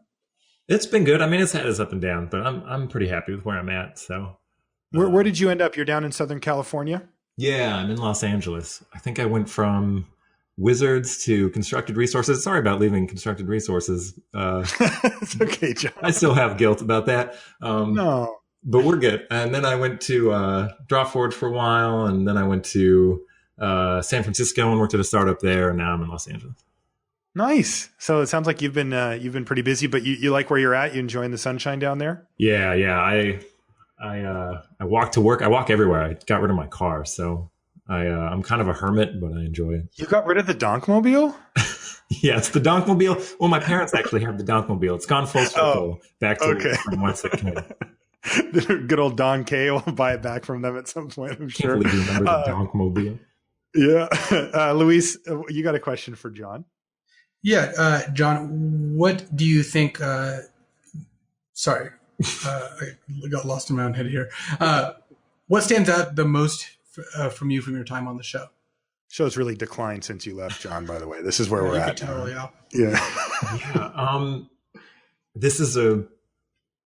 It's been good. I mean, it's had its up and down, but I'm pretty happy with where I'm at. So where did you end up? You're down in Southern California? Yeah, I'm in Los Angeles. I think I went from Wizards to Constructed Resources. Sorry about leaving Constructed Resources. It's okay, John. I still have guilt about that. No. But we're good. And then I went to Drawforge for a while, and then I went to San Francisco and worked at a startup there, and now I'm in Los Angeles. Nice. So it sounds like you've been pretty busy, but you like where you're at? You enjoying the sunshine down there? Yeah. I walk to work. I walk everywhere. I got rid of my car, so I'm kind of a hermit, but I enjoy it. You got rid of the Donkmobile? Yeah, it's the Donkmobile. Well, my parents actually have the Donkmobile. It's gone full circle back to from whence it came. The good old Don K will buy it back from them at some point, I'm sure. Can't believe you remember the Donkmobile. Yeah. Luis, you got a question for John? Yeah, John, what do you think? Sorry, I got lost in my own head here. What stands out the most from you from your time on the show? Show's really declined since you left, John, by the way. This is where we're at. Tell, yeah. Yeah. This is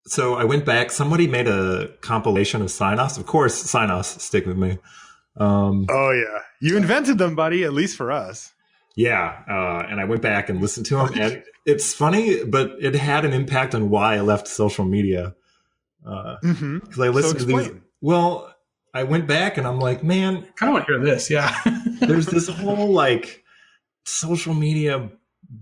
so I went back. Somebody made a compilation of sign-offs. Of course, sign-offs stick with me. Oh, yeah. You invented them, buddy, at least for us. Yeah. And I went back and listened to them. And it's funny, but it had an impact on why I left social media. Because I listened to these. Well, I went back and I'm like, man. I kind of want to hear this. Yeah. There's this whole like social media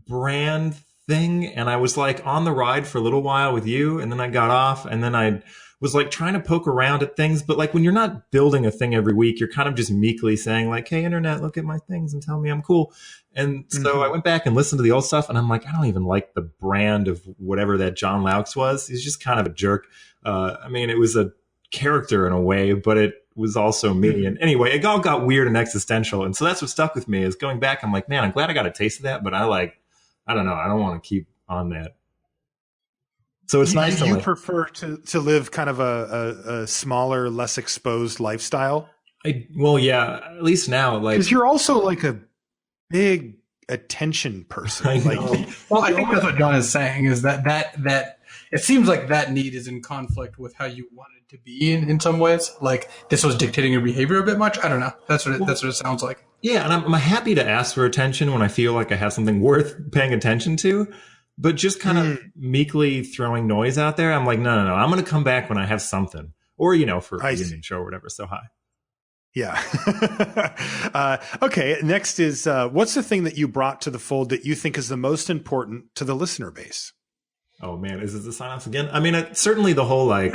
brand thing, and I was like on the ride for a little while with you, and then I got off, and then I was like trying to poke around at things, but like when you're not building a thing every week, you're kind of just meekly saying like, hey internet, look at my things and tell me I'm cool. And so I went back and listened to the old stuff, and I'm like, I don't even like the brand of whatever that John Laux was. He's just kind of a jerk. I mean, it was a character in a way, but it was also me. And anyway, it all got weird and existential, and so that's what stuck with me is going back. I'm like, man, I'm glad I got a taste of that, but I don't know. I don't want to keep on that. So it's nice to prefer to live kind of a smaller, less exposed lifestyle. Well, yeah, at least now, like, because you're also like a big attention person. I know. Well, I think that's what John is saying is that it seems like that need is in conflict with how you wanted to be in some ways. Like this was dictating your behavior a bit much. I don't know. That's what it sounds like. Yeah, and I'm happy to ask for attention when I feel like I have something worth paying attention to, but just kind of meekly throwing noise out there. I'm like, no. I'm going to come back when I have something, or for a reunion show or whatever. So hi. Yeah. Okay. Next is what's the thing that you brought to the fold that you think is the most important to the listener base? Oh man, is this the sign-offs again? I mean, certainly the whole like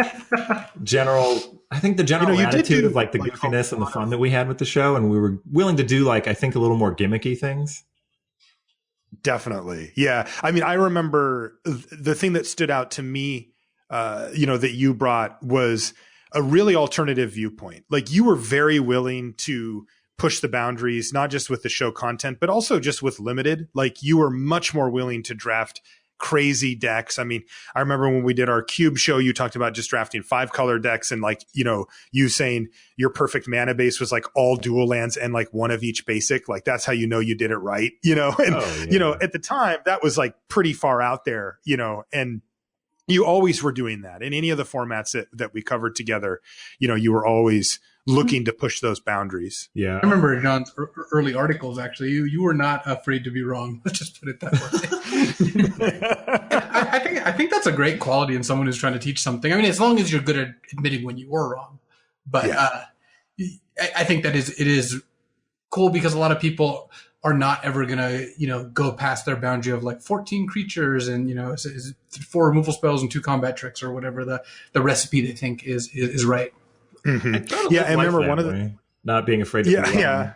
general. I think the general attitude of like the goofiness and the fun that we had with the show, and we were willing to do like I think a little more gimmicky things. Definitely, yeah. I mean, I remember the thing that stood out to me, that you brought was a really alternative viewpoint. Like you were very willing to push the boundaries, not just with the show content, but also just with limited. Like you were much more willing to draft crazy decks. I mean, I remember when we did our cube show, you talked about just drafting 5-color decks and like, you saying your perfect mana base was like all dual lands and like one of each basic. Like that's how you did it right, and at the time that was like pretty far out there, and you always were doing that in any of the formats that we covered together. You were always looking to push those boundaries. Yeah. I remember John's early articles, actually. You were not afraid to be wrong. Let's just put it that way. I think that's a great quality in someone who's trying to teach something. I mean, as long as you're good at admitting when you were wrong. But I think that it is cool because a lot of people are not ever going to, go past their boundary of like 14 creatures and, is 4 removal spells and 2 combat tricks or whatever the recipe they think is right. Mm-hmm. Yeah, I remember one of the not being afraid to be wrong. Yeah.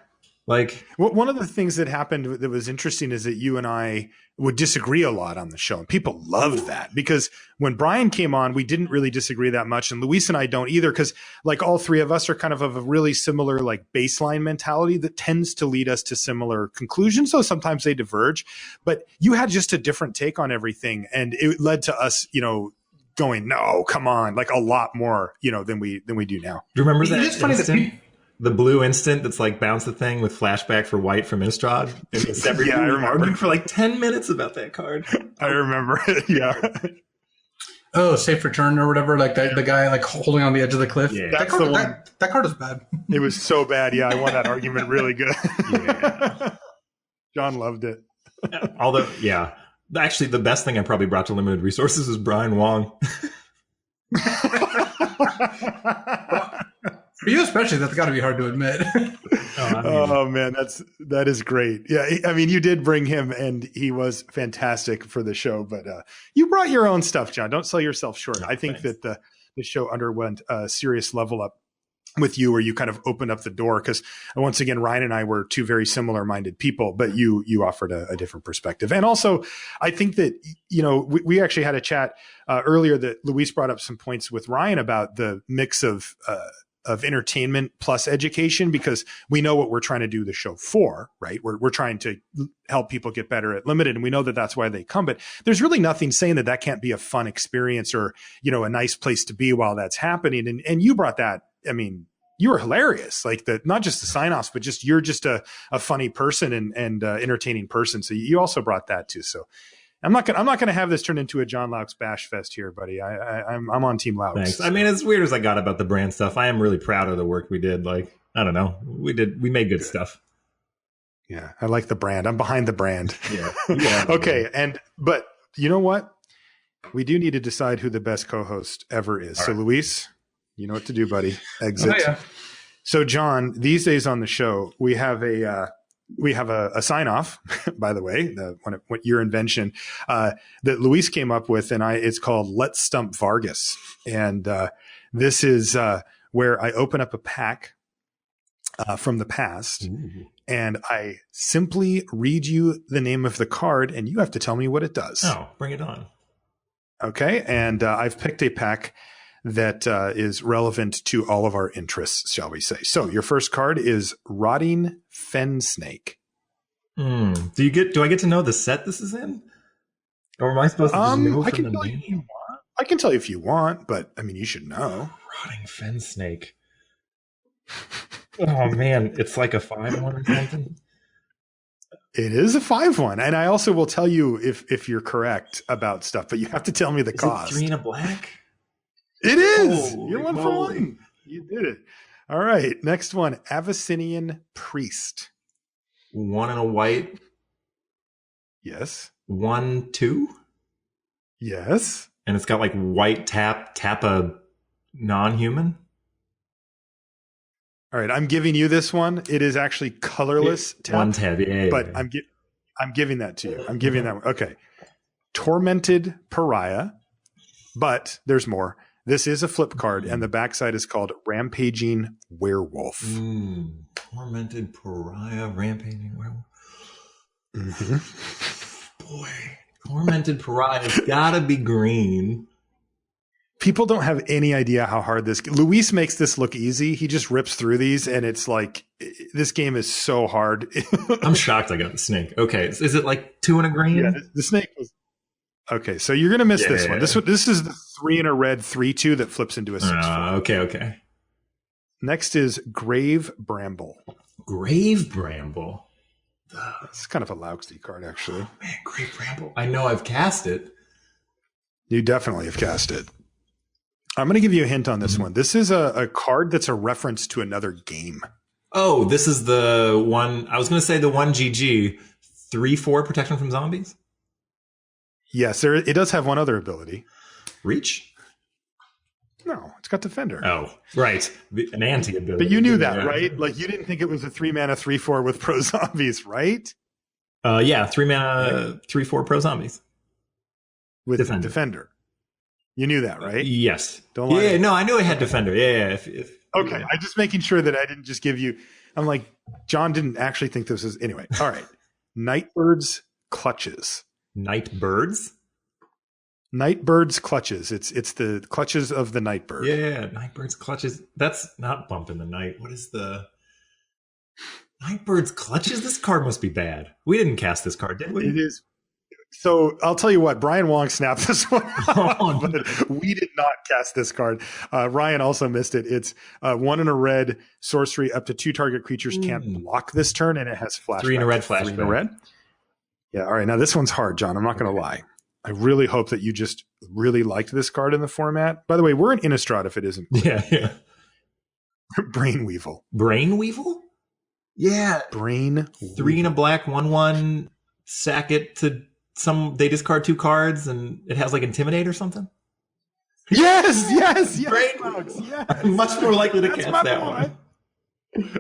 Like one of the things that happened that was interesting is that you and I would disagree a lot on the show, and people loved that because when Brian came on, we didn't really disagree that much, and Luis and I don't either because like all three of us are kind of a really similar like baseline mentality that tends to lead us to similar conclusions. So sometimes they diverge, but you had just a different take on everything, and it led to us, going, no, come on, like a lot more, than we do now. Do you remember that? It's funny that the blue instant that's like bounce the thing with flashback for white from Innistrad. I remember. Arguing for like 10 minutes about that card. I remember it. Yeah. Oh, safe return or whatever, like the guy like holding on the edge of the cliff. Yeah. That card, that card is bad. It was so bad. Yeah, I won that argument really good. Yeah. John loved it. Although, yeah. Actually, the best thing I probably brought to limited resources is Brian Wong. For you especially, that's got to be hard to admit. Oh man, that is great. Yeah, I mean, you did bring him, and he was fantastic for the show. But you brought your own stuff, John. Don't sell yourself short. No, I think thanks. that the show underwent a serious level up with you, where you kind of opened up the door. Because once again, Ryan and I were two very similar minded people, but you offered a different perspective. And also, I think that we actually had a chat earlier that Luis brought up some points with Ryan about the mix of entertainment plus education, because we know what we're trying to do the show for, right? We're trying to help people get better at limited, and we know that that's why they come, but there's really nothing saying that can't be a fun experience or, a nice place to be while that's happening. And you brought that. I mean, you were hilarious, like not just the sign-offs, but just, you're just a funny person and entertaining person. So you also brought that too. So I'm not gonna have this turn into a John Laux bash fest here, buddy. I'm on Team Laux. Thanks. I mean, as weird as I got about the brand stuff, I am really proud of the work we did. Like, I don't know, we made good stuff. Yeah, I like the brand. I'm behind the brand. Yeah. Okay, but you know what? We do need to decide who the best co-host ever is. All so, right. Luis, you know what to do, buddy. Exit. Oh, yeah. So, John, these days on the show, we have a sign off, by the way, your invention that Luis came up with, and it's called Let's Stump Vargas. And this is where I open up a pack from the past. Ooh. And I simply read you the name of the card, and you have to tell me what it does. Oh, bring it on. Okay. And I've picked a pack that is relevant to all of our interests, shall we say. So your first card is Rotting Fen Snake. Do I get to know the set this is in? Or am I supposed to just know I from can the tell you if you name? want. I can tell you if you want, but I mean, you should know. Rotting fen snake. Oh man, it's like a 5/1 or something. It is a 5/1, and I also will tell you if you're correct about stuff, but you have to tell me the Is cost. it 3 and a black? It is. Holy You're 1 for moly. 1. You did it. All right. Next one, Abyssinian Priest. 1 and a white. Yes. 1/2, Yes. and it's got like white tap a non-human. All right. I'm giving you this one. It is actually colorless tap, 1 tab, yeah. but I'm giving that to you. I'm giving that one. Okay. Tormented Pariah, but there's more. This is a flip card, and the backside is called Rampaging Werewolf. Tormented Pariah, Rampaging Werewolf. Boy, Tormented Pariah's gotta be green. People don't have any idea how hard Luis makes this look easy. He just rips through these, and it's like, this game is so hard. I'm shocked I got the snake. Okay, is it like 2 and a green? Yeah, the snake was. Okay, so you're gonna miss this one. This is the 3 and a red 3/2 that flips into a 6/4. Okay. Next is Grave Bramble. Grave Bramble. It's kind of a lousy card, actually. Man, Grave Bramble. I know I've cast it. You definitely have cast it. I'm going to give you a hint on this one. This is a card that's a reference to another game. Oh, this is the one. I was going to say the 1/GG 3/4 protection from zombies. Yes, it does have one other ability. Reach? No, it's got Defender. Oh, right. An anti-ability. But you knew that, right? Like, you didn't think it was a 3-mana 3/4 with pro zombies, right? Yeah, 3-mana 3/4 pro zombies. With Defender. Defender. You knew that, right? Yes. Don't lie. Yeah, no, I knew I had Defender. Yeah. Okay, I'm just making sure that I didn't just give you. I'm like, John didn't actually think this was. Anyway, all right. Nightbird's Clutches. Nightbirds? Nightbird's Clutches. It's the clutches of the Nightbird. Yeah, Nightbird's Clutches. That's not Bump in the Night. What is the Nightbird's Clutches? This card must be bad. We didn't cast this card, did we? It is. So I'll tell you what, Brian Wong snapped this one off, but we did not cast this card. Ryan also missed it. It's 1 and a red sorcery. Up to 2 target creatures can't block this turn, and it has flashback. 3 and a red flashback. 3 and a red. Yeah. All right. Now this one's hard, John. I'm not going to lie. I really hope that you just really liked this card in the format. By the way, we're an Innistrad if it isn't. Yeah. Brain Weevil. Brain Weevil? Yeah. Brain 3 and a black, 1/1. Sack it to they discard 2 cards and it has like Intimidate or something. Yes. Brain Fox, yes. I'm much more likely to That's cast my that boy. one.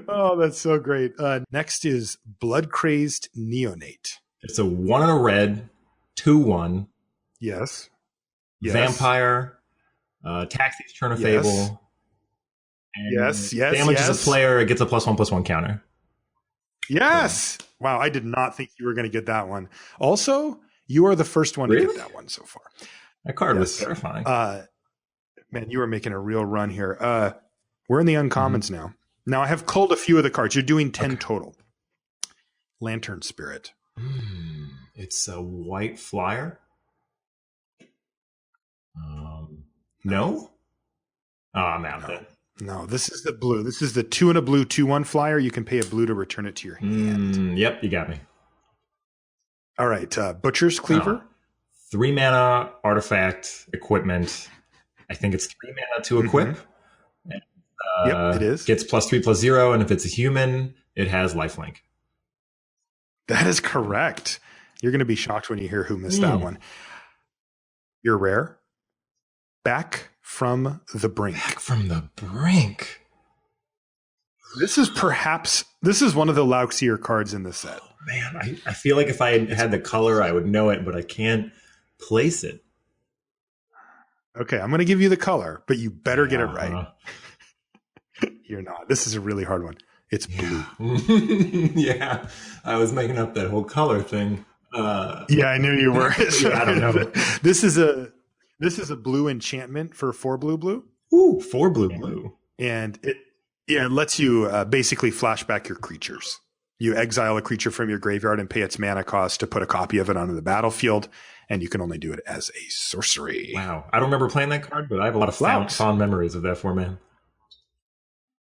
Oh, that's so great. Next is Blood-Crazed Neonate. It's a 1 and a red, 2/1. Yes. Vampire, Taxi's Turn of Yes. Fable. And Yes. damages a player, it gets a +1/+1 counter. Yes. Wow, I did not think you were going to get that one. Also, you are the first one to Really? get that one so far. That card was Yes. terrifying. Man, you are making a real run here. We're in the uncommons now. Now, I have culled a few of the cards. You're doing 10 total. Lantern Spirit. It's a white flyer. No? Oh, I'm out then. No, this is the blue. This is the 2 and a blue 2/1 flyer. You can pay a blue to return it to your hand. Yep, you got me. All right. Butcher's Cleaver. 3 mana, artifact, equipment. I think it's 3 mana to equip. And, Yep, it is. Gets +3/+0, and if it's a human, it has lifelink. That is correct. You're going to be shocked when you hear who missed that one. You're rare. Back from the Brink. Back from the brink. This is one of the Lauxier cards in the set. Man, I feel like if I had the color, I would know it, but I can't place it. Okay, I'm going to give you the color, but you better get it right. You're not. This is a really hard one. It's blue. Yeah, I was making up that whole color thing. Yeah, I knew you were. Yeah, I don't know. This is a blue enchantment for 4 blue. Ooh, 4 blue. And it lets you basically flash back your creatures. You exile a creature from your graveyard and pay its mana cost to put a copy of it onto the battlefield, and you can only do it as a sorcery. Wow. I don't remember playing that card, but I have a lot of fond memories of that format.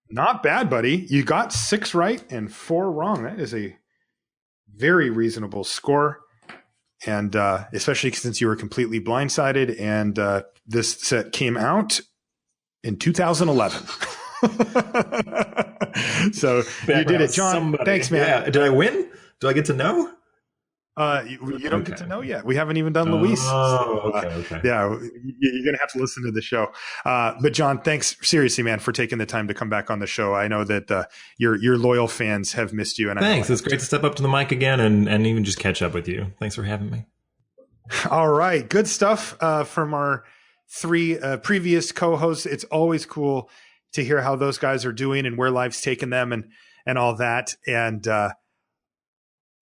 Not bad, buddy. You got 6 right and 4 wrong. That is a very reasonable score. And especially since you were completely blindsided, and this set came out in 2011. So you did it, John. Thanks, man. Yeah. Did I win? Do I get to know? You don't get to know yet. We haven't even done Luis. Oh, okay. Yeah, you're going to have to listen to the show. But John, thanks seriously, man, for taking the time to come back on the show. I know that your loyal fans have missed you. And thanks. It's great to step up to the mic again and even just catch up with you. Thanks for having me. All right. Good stuff from our 3 previous co-hosts. It's always cool to hear how those guys are doing and where life's taken them and all that. And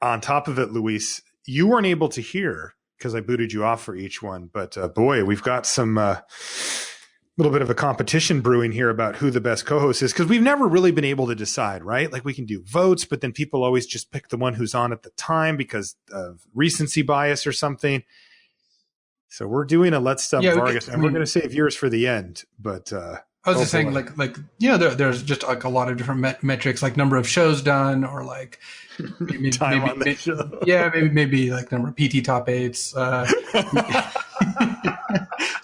on top of it, Luis, you weren't able to hear because I booted you off for each one. But boy, we've got some little bit of a competition brewing here about who the best co-host is, because we've never really been able to decide, right? Like we can do votes, but then people always just pick the one who's on at the time because of recency bias or something. So we're doing a Let's Stump Vargas, and we're going to save yours for the end. But I was just saying, like there's just like a lot of different metrics, like number of shows done, or like maybe on the show. Yeah, maybe like number of PT top 8s.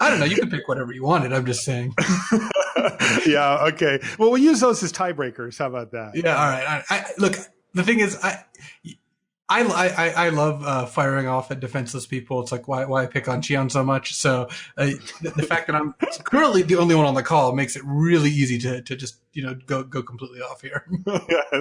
I don't know. You can pick whatever you wanted. I'm just saying. Yeah. Okay. Well, we'll use those as tiebreakers. How about that? Yeah. All right. Look, the thing is, I love firing off at defenseless people. It's like why I pick on Cheon so much. So the fact that I'm currently the only one on the call makes it really easy to just go completely off here. Yeah,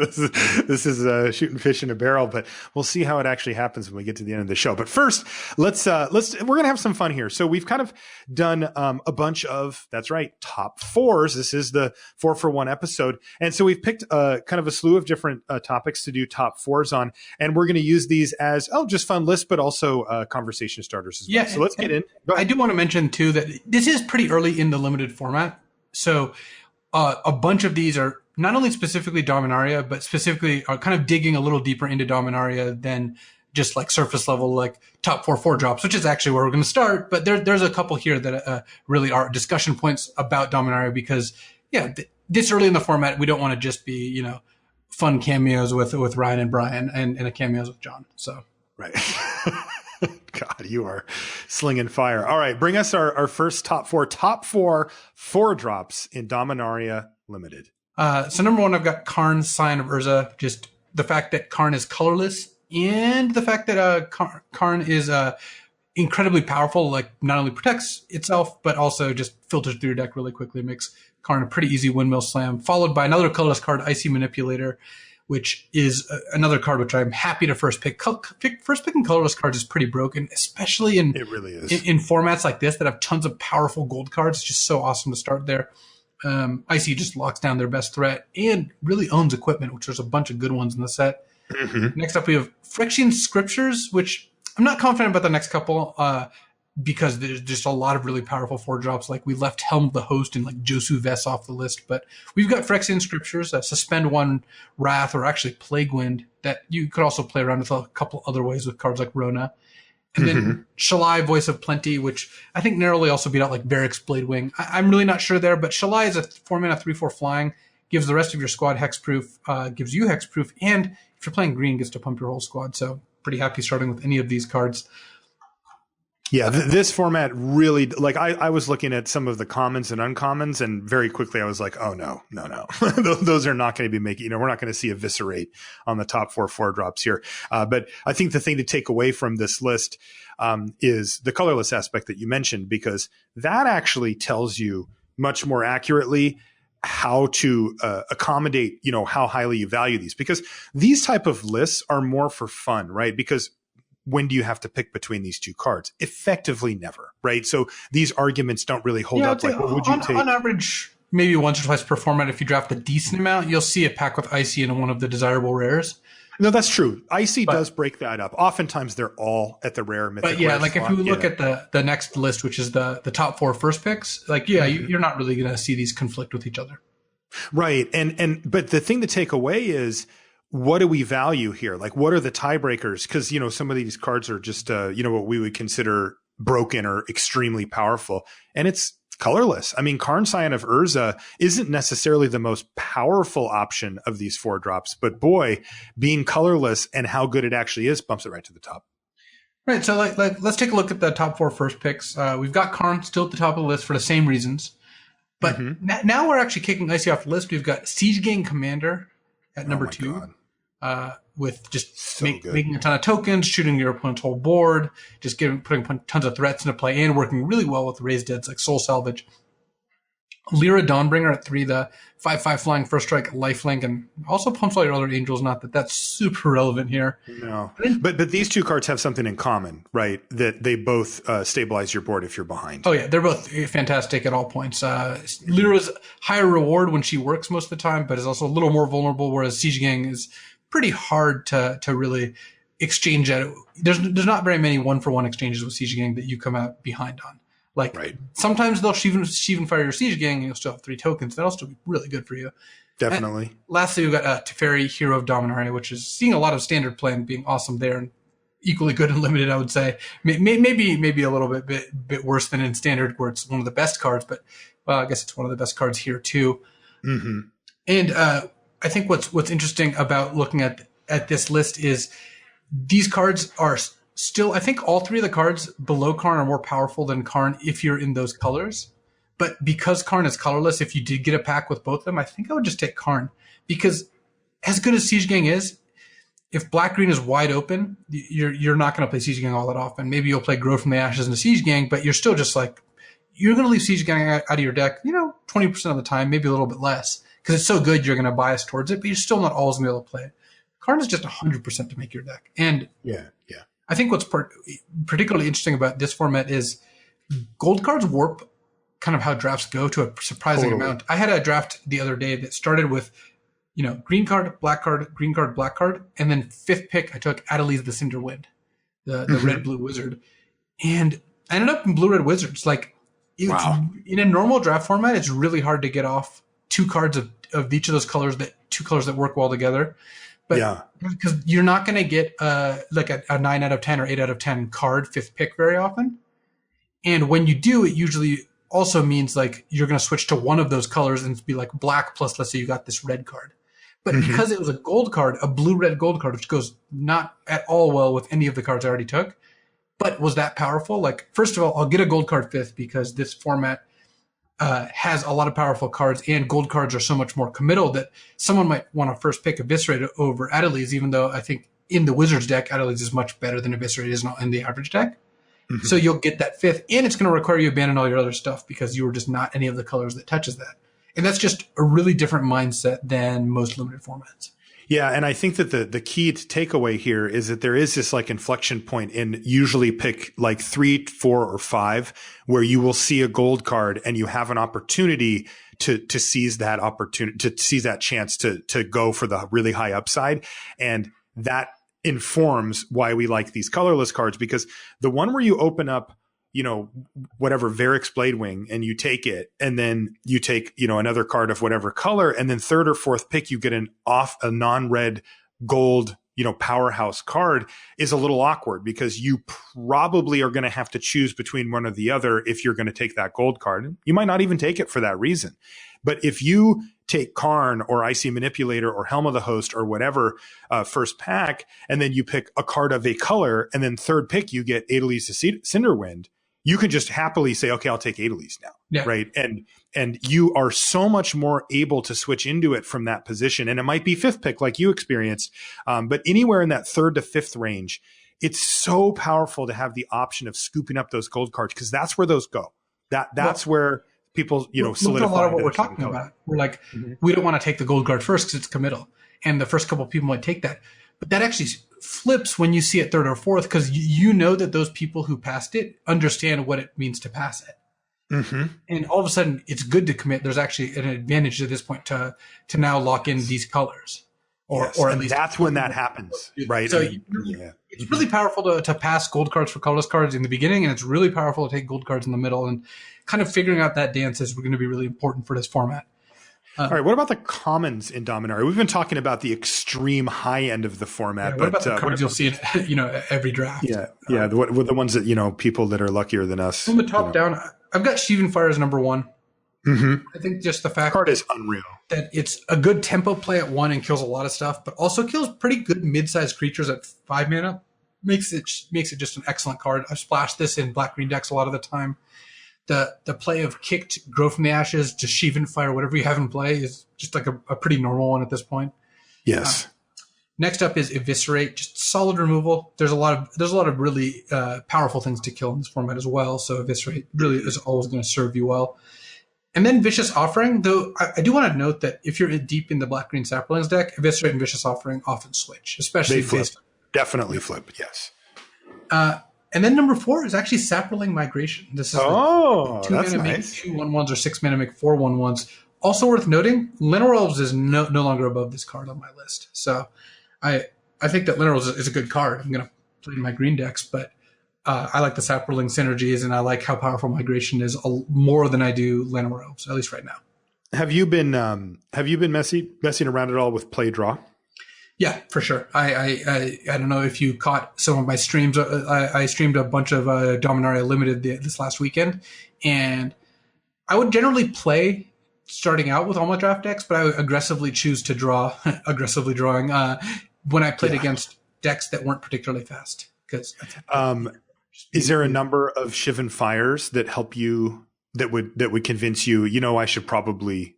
this is shooting fish in a barrel, but we'll see how it actually happens when we get to the end of the show. But first, we're gonna have some fun here. So we've kind of done a bunch of, that's right, top 4s. This is the 4 for 1 episode, and so we've picked kind of a slew of different topics to do top 4s on, and we're going to use these as just fun lists, but also conversation starters as well. Yeah, so let's get in. I do want to mention too that this is pretty early in the limited format, so a bunch of these are not only specifically Dominaria, but specifically are kind of digging a little deeper into Dominaria than just like surface level, like top 4 drops, which is actually where we're going to start. But there's a couple here that really are discussion points about Dominaria because, this early in the format, we don't want to just be, fun cameos with Ryan and Brian and a cameos with John. So right. God, you are slinging fire. All right, bring us our first top four. Top four drops in Dominaria Limited. So number one, I've got Karn, Scion of Urza. Just the fact that Karn is colorless, and the fact that Karn is incredibly powerful. Like, not only protects itself, but also just filters through your deck really quickly. It makes Karn a pretty easy windmill slam. Followed by another colorless card, Icy Manipulator, which is another card which I'm happy to first pick. First picking colorless cards is pretty broken, especially in It really is. in formats like this that have tons of powerful gold cards. It's just so awesome to start there. Icy just locks down their best threat and really owns equipment, which there's a bunch of good ones in the set. Mm-hmm. Next up, we have Phyrexian Scriptures, which I'm not confident about the next couple because there's just a lot of really powerful 4-drops. Like, we left Helm of the Host and like Josu Vess off the list, but we've got Phyrexian Scriptures, Suspend 1 Wrath, or actually Plague Wind, that you could also play around with a couple other ways with cards like Rona. And then Shalai, Voice of Plenty, which I think narrowly also beat out like Varric's Bladewing. I'm really not sure there, but Shalai is a 4-mana 3/4 flying, gives the rest of your squad hexproof, gives you hexproof, and if you're playing green, gets to pump your whole squad. So pretty happy starting with any of these cards. Yeah, this format really, like, I was looking at some of the commons and uncommons, and very quickly I was like, oh, no. Those are not going to be making, we're not going to see Eviscerate on the top 4 drops here. But I think the thing to take away from this list is the colorless aspect that you mentioned, because that actually tells you much more accurately how to accommodate, how highly you value these, because these type of lists are more for fun, right? Because when do you have to pick between these two cards? Effectively never, right? So these arguments don't really hold up. Like, what would you take? On average, maybe once or twice per format, if you draft a decent amount, you'll see a pack with Icy in one of the desirable rares. No, that's true. Icy does break that up. Oftentimes they're all at the rare mythic. But yeah, like if you look at the next list, which is the top 4 first picks, like, you're not really going to see these conflict with each other. Right. But the thing to take away is, what do we value here? Like, what are the tiebreakers? Because, some of these cards are just, what we would consider broken or extremely powerful. And it's colorless. I mean, Karn, Scion of Urza isn't necessarily the most powerful option of these 4 drops, but boy, being colorless and how good it actually is bumps it right to the top. Right. So like let's take a look at the top 4 first picks. We've got Karn still at the top of the list for the same reasons. But now we're actually kicking Icy off the list. We've got Siege Gang Commander at number 2. With just making a ton of tokens, shooting your opponent's whole board, just putting tons of threats into play, and working really well with raised deads like Soul Salvage. Lyra Dawnbringer at 3, the 5/5 flying first strike, lifelink, and also pumps all your other angels. Not that that's super relevant here. No, but these two cards have something in common, right? That they both stabilize your board if you're behind. Oh yeah, they're both fantastic at all points. Lyra's higher reward when she works most of the time, but is also a little more vulnerable, whereas Siege Gang is pretty hard to really exchange at. There's not very many 1-for-1 exchanges with Siege Gang that you come out behind on. Like, sometimes they'll even fire your Siege Gang and you'll still have 3 tokens. That'll still be really good for you. Definitely. And lastly, we've got Teferi, Hero of Dominaria, which is seeing a lot of standard play and being awesome there, and equally good and limited, I would say. Maybe a little bit worse than in standard, where it's one of the best cards, but I guess it's one of the best cards here too. Mm-hmm. And I think what's interesting about looking at this list is these cards are still, I think all 3 of the cards below Karn are more powerful than Karn if you're in those colors. But because Karn is colorless, if you did get a pack with both of them, I think I would just take Karn. Because as good as Siege Gang is, if black-green is wide open, you're not going to play Siege Gang all that often. Maybe you'll play Grow from the Ashes into Siege Gang, but you're still just like, you're going to leave Siege Gang out of your deck, 20% of the time, maybe a little bit less. Because it's so good, you're going to bias towards it, but you're still not always going to be able to play it. Karn is just 100% to make your deck. And yeah. I think what's particularly interesting about this format is gold cards warp kind of how drafts go to a surprising amount. I had a draft the other day that started with, green card, green card, black card. And then 5th pick, I took Adeliz the Cinderwind, the red-blue wizard. And I ended up in blue-red wizards. Like, in a normal draft format, it's really hard to get off 2 cards of each of those colors, 2 colors that work well together. But because you're not going to get like a 9 out of 10 or 8 out of 10 card 5th pick very often. And when you do, it usually also means like you're going to switch to one of those colors and be like black plus, let's say you got this red card. But because it was a gold card, a blue-red gold card, which goes not at all well with any of the cards I already took, But was that powerful? Like, first of all, I'll get a gold card 5th because this format has a lot of powerful cards, and gold cards are so much more committal that someone might want to first pick Eviscerate over Adeliz, even though I think in the Wizards deck, Adeliz is much better than Eviscerate is in the average deck. Mm-hmm. So you'll get that 5th, and it's going to require you to abandon all your other stuff because you were just not any of the colors that touches that. And that's just a really different mindset than most limited formats. Yeah, and I think that the key to takeaway here is that there is this like inflection point in usually pick like 3, 4, or 5 where you will see a gold card and you have an opportunity to seize that opportunity, to seize that chance to go for the really high upside. And that informs why we like these colorless cards, because the one where you open up, you know, whatever Varric's Bladewing and you take it, and then you take, you know, another card of whatever color, and then third or fourth pick you get a non-red gold, you know, powerhouse card, is a little awkward because you probably are going to have to choose between one or the other if you're going to take that gold card. You might not even take it for that reason. But if you take Karn or Icy Manipulator or Helm of the Host or whatever first pack, and then you pick a card of a color, and then third pick you get Adeliz the Cinderwind, you can just happily say, okay, I'll take Adeliz now, yeah. Right? And you are so much more able to switch into it from that position. And it might be 5th pick like you experienced, but anywhere in that 3rd to 5th range, it's so powerful to have the option of scooping up those gold cards, because that's where those go. That's where people, you know, solidify. Look at a lot of what we're talking about. We're like, we don't want to take the gold card first because it's committal. And the first couple of people might take that. But that actually flips when you see it 3rd or 4th, because you know that those people who passed it understand what it means to pass it. Mm-hmm. And all of a sudden, it's good to commit. There's actually an advantage at this point to now lock in these colors. Or at least that's when that happens, right? So it's really powerful to pass gold cards for colorless cards in the beginning, and it's really powerful to take gold cards in the middle. And kind of figuring out that dance is going to be really important for this format. All right, what about the commons in Dominaria? We've been talking about the extreme high end of the format. Yeah, what about the cards you'll see in, you know, every draft? Yeah, the ones that, you know, people that are luckier than us. From the top down, I've got Sheevan Fire as number 1. Mm-hmm. I think just the fact card is unreal, that it's a good tempo play at 1 and kills a lot of stuff, but also kills pretty good mid-sized creatures at 5 mana. Makes it just an excellent card. I've splashed this in black-green decks a lot of the time. The play of kicked, grow from the ashes to Sheevan Fire, whatever you have in play, is just like a pretty normal one at this point. Yes. Next up is Eviscerate, just solid removal. There's a lot of really powerful things to kill in this format as well. So Eviscerate really is always going to serve you well. And then Vicious Offering, though I do want to note that if you're deep in the black-green Saplings deck, Eviscerate and Vicious Offering often switch, especially they flip. Definitely flip, yes. And then number 4 is actually Saproling Migration. This is 2 that's mana nice. make 2 1/1s or 6 mana make 4 1/1s. Also worth noting, Llanowar Elves is no longer above this card on my list. So I think that Llanowar Elves is a good card. I'm going to play in my green decks, but I like the Saproling synergies, and I like how powerful Migration is more than I do Llanowar Elves, at least right now. Have you been messing around at all with Play Draw? Yeah, for sure. I don't know if you caught some of my streams. I streamed a bunch of Dominaria Limited this last weekend, and I would generally play starting out with all my draft decks, but I would aggressively choose to draw, aggressively drawing when I played against decks that weren't particularly fast. Because is there a number of Sheevan Fires that help you that would convince you, you know, I should probably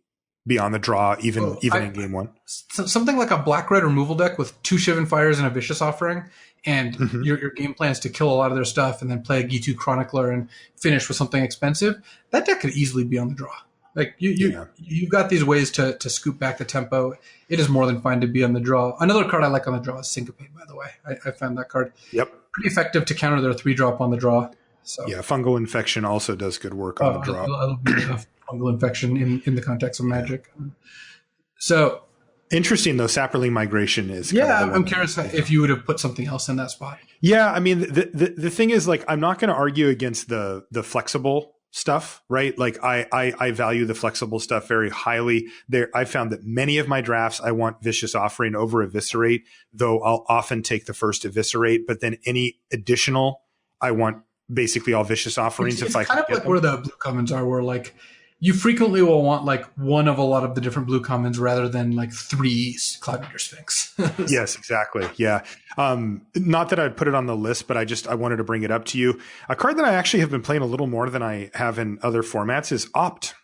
be on the draw even in game 1? Something like a black-red removal deck with 2 Sheevan Fires and a Vicious Offering, and your game plan is to kill a lot of their stuff and then play a Gitu Chronicler and finish with something expensive. That deck could easily be on the draw. Like you've got these ways to scoop back the tempo. It is more than fine to be on the draw. Another card I like on the draw is Syncopate, by the way. I found that card pretty effective to counter their 3-drop on the draw. So yeah, Fungal Infection also does good work on the draw. I love fungal infection in the context of Magic. So interesting though, Saproling Migration is. I'm curious if you would have put something else in that spot. Yeah, I mean the thing is, like, I'm not going to argue against the flexible stuff, right? Like I value the flexible stuff very highly. I found that many of my drafts I want Vicious Offering over Eviscerate, though I'll often take the first Eviscerate, but then any additional I want basically all Vicious Offerings. It's kind of like where the blue commons are, where like you frequently will want like one of a lot of the different blue commons rather than like 3 Cloud Eater Sphinx. Yes, exactly. Yeah. Not that I'd put it on the list, but I wanted to bring it up to you. A card that I actually have been playing a little more than I have in other formats is Opt.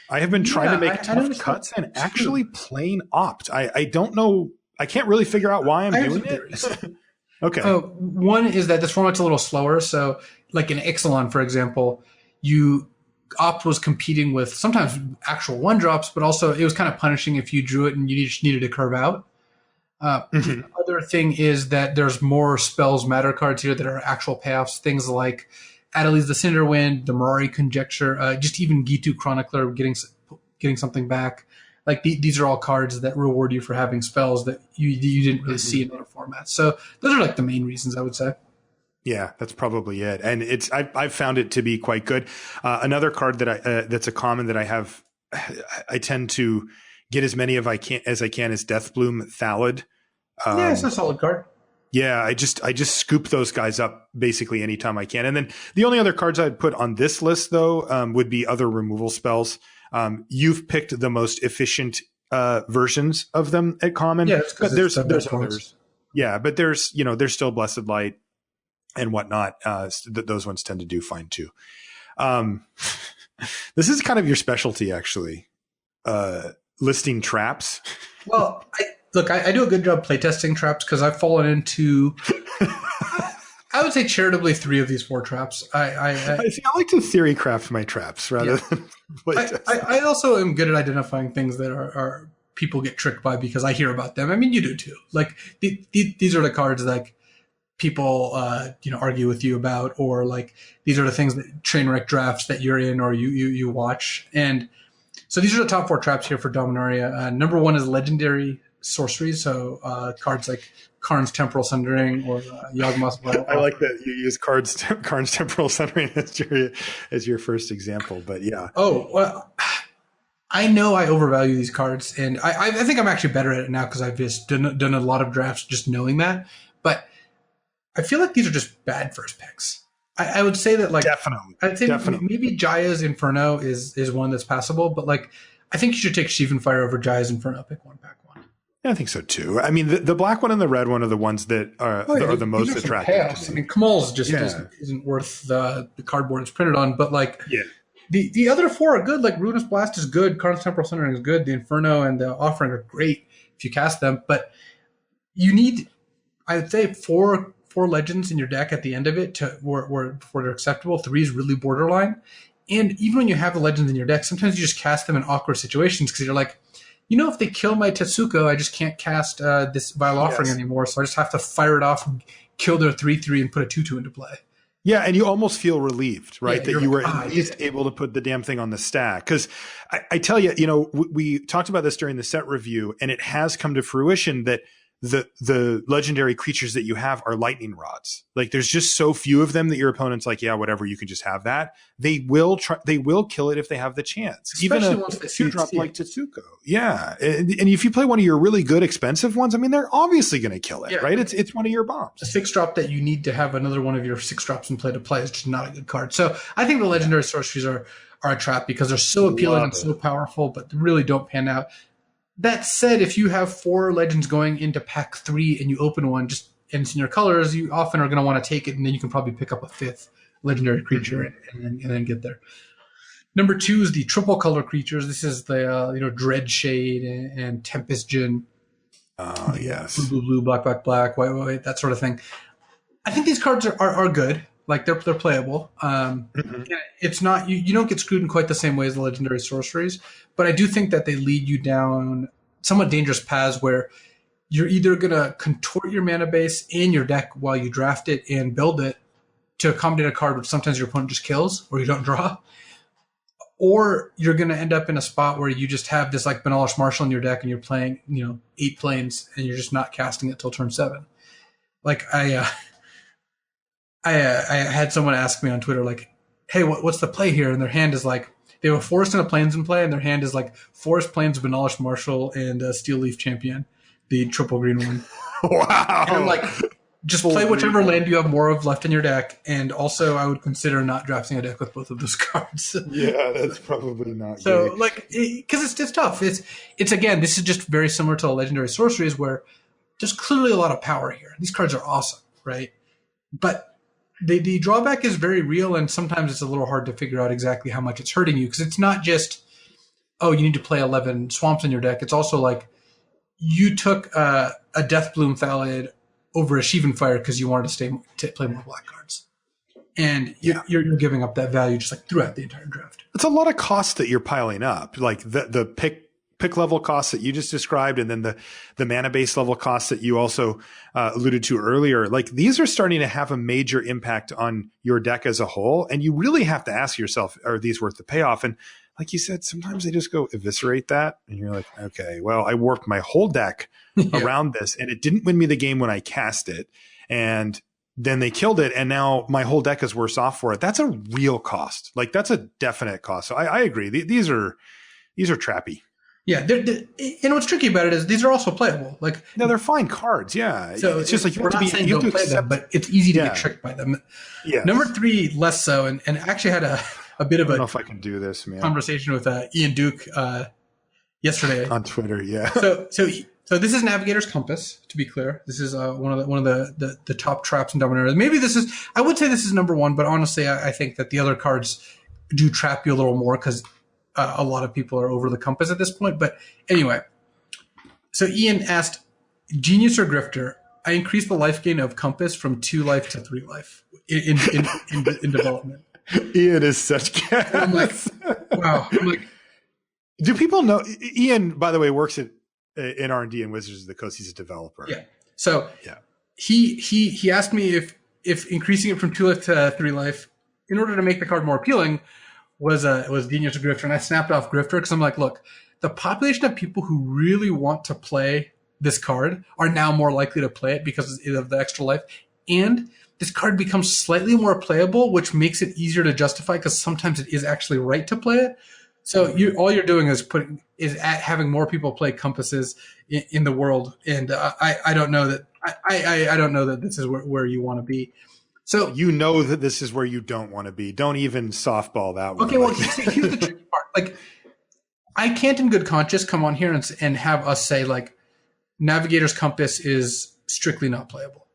I have been trying to make tough cuts and actually playing Opt. I don't know. I can't really figure out why I'm doing it. Okay. One is that this format's a little slower. So like in Ixalan, for example, Opt was competing with sometimes actual 1-drops, but also it was kind of punishing if you drew it and you just needed to curve out. The other thing is that there's more spells matter cards here that are actual payoffs. Things like Adeli's the Cinderwind, the Mirari Conjecture, just even Gitu Chronicler getting something back. Like these are all cards that reward you for having spells that you didn't really see in other formats. So those are like the main reasons, I would say. Yeah, that's probably it, and I've found it to be quite good. Another card that that's a common that I tend to get as many as I can is Deathbloom Thallid. Yeah, it's a solid card. Yeah, I just scoop those guys up basically anytime I can. And then the only other cards I'd put on this list though would be other removal spells. You've picked the most efficient versions of them at common. Yeah, but there's others. Yeah, but there's still Blessed Light and whatnot. Those ones tend to do fine too. This is kind of your specialty, actually. Listing traps. Well, I do a good job playtesting traps because I've fallen into, I would say charitably 3 of these 4 traps. I like to theory craft my traps rather than playtest. I also am good at identifying things that are people get tricked by because I hear about them. I mean, you do too. Like these are the cards like people argue with you about, or like these are the things that train wreck drafts that you're in or you watch. And so these are the top 4 traps here for Dominaria. Number 1 is legendary sorceries, so cards like Karn's Temporal Sundering or Yawgmoth's Vital. I like that you use Karn's Temporal Sundering as your first example, but yeah. Oh, well, I know I overvalue these cards, and I think I'm actually better at it now because I've just done a lot of drafts just knowing that. But I feel like these are just bad first picks. I would say that, like, definitely. Maybe Jaya's Inferno is one that's passable, but like I think you should take Sheevan Fire over Jaya's Inferno. Pick one, pack one. Yeah, I think so too. I mean, the black one and the red one are the ones that are the most attractive. I mean, Kamal's just isn't worth the cardboard it's printed on, but like the other 4 are good. Like Ruinous Blast is good, Karn's Temporal Sundering is good, the Inferno and the Offering are great if you cast them, but you need, I'd say, 4 legends in your deck at the end of it where they're acceptable. 3 is really borderline. And even when you have the legends in your deck, sometimes you just cast them in awkward situations because you're like, if they kill my Tetsuko, I just can't cast this Vile Offering anymore. So I just have to fire it off and kill their 3/3 and put a 2/2 into play. Yeah, and you almost feel relieved, right? That you were at least able to put the damn thing on the stack. Because I tell you, we talked about this during the set review, and it has come to fruition that the legendary creatures that you have are lightning rods. Like there's just so few of them that your opponent's like, yeah, whatever, you can just have that. They will kill it if they have the chance. Especially even once a 2-drop like Tetsuko. Yeah. And if you play one of your really good expensive ones, I mean, they're obviously going to kill it, right? It's one of your bombs. A 6-drop that you need to have another one of your 6-drops in play to play is just not a good card. So I think the legendary sorceries are a trap because they're so appealing and so powerful, but they really don't pan out. That said, if you have 4 legends going into pack 3 and you open one and it's in your colors, you often are going to want to take it, and then you can probably pick up a 5th legendary creature and then get there. Number 2 is the triple color creatures. This is the Dreadshade and Tempest Djinn. Oh yes, blue, black, white, that sort of thing. I think these cards are good. Like they're playable. It's not you don't get screwed in quite the same way as the legendary sorceries, but I do think that they lead you down somewhat dangerous paths where you're either gonna contort your mana base and your deck while you draft it and build it to accommodate a card which sometimes your opponent just kills or you don't draw, or you're gonna end up in a spot where you just have this like Benalish Marshal in your deck and you're playing 8 planes and you're just not casting it till turn 7. Like I had someone ask me on Twitter, like, hey, what's the play here? And their hand is like, they have a Forest and a Plains in play, and their hand is like Forest, Plains, Benalish Marshal, and Steel Leaf Champion, the triple green one. Wow. And I'm like, just play whichever land you have more of left in your deck, and also I would consider not drafting a deck with both of those cards. Yeah, that's probably not so great. like because it's tough. It's again, this is just very similar to the legendary sorceries where there's clearly a lot of power here. These cards are awesome, right? But the drawback is very real, and sometimes it's a little hard to figure out exactly how much it's hurting you, because it's not just, oh, you need to play 11 swamps in your deck. It's also like you took a Deathbloom Thallid over a Sheevan Fire because you wanted to play more black cards. And you're giving up that value just like throughout the entire draft. It's a lot of costs that you're piling up, like the pick level costs that you just described, and then the mana base level costs that you also alluded to earlier. Like these are starting to have a major impact on your deck as a whole, and you really have to ask yourself, are these worth the payoff? And like you said, sometimes they just go eviscerate that, and you're like, okay, well, I warped my whole deck around this, and it didn't win me the game when I cast it, and then they killed it, and now my whole deck is worse off for it. That's a real cost. Like that's a definite cost. So I agree. These are trappy. Yeah, and what's tricky about it is these are also playable. Like, no, they're fine cards. Yeah, so it's just like you we're have to not be. saying You have don't to play accept, them, but it's easy to get tricked by them. Yeah. Number 3, less so, and I actually had a bit of I don't know if I can do this, man. conversation with Ian Duke yesterday on Twitter. Yeah. So this is Navigator's Compass. To be clear, this is one of the top traps in Dominaria. Maybe I would say this is number 1, but honestly, I think that the other cards do trap you a little more because a lot of people are over the Compass at this point. But anyway, so Ian asked, Genius or Grifter? I increased the life gain of Compass from 2 life to 3 life in development. Ian is such gas. I'm like, wow. I'm like, do people know? Ian, by the way, works in R&D and Wizards of the Coast. He's a developer. Yeah. So he asked me if increasing it from 2 life to 3 life in order to make the card more appealing was Genius or Grifter, and I snapped off Grifter because I'm like, look, the population of people who really want to play this card are now more likely to play it because of the extra life, and this card becomes slightly more playable, which makes it easier to justify because sometimes it is actually right to play it. So all you're doing is having more people play Compasses in the world, and I don't know that I don't know that this is where you want to be. So you know that this is where you don't want to be. Don't even softball that one. Okay, well, here's the tricky part. Like, I can't in good conscience come on here and have us say, like, Navigator's Compass is strictly not playable.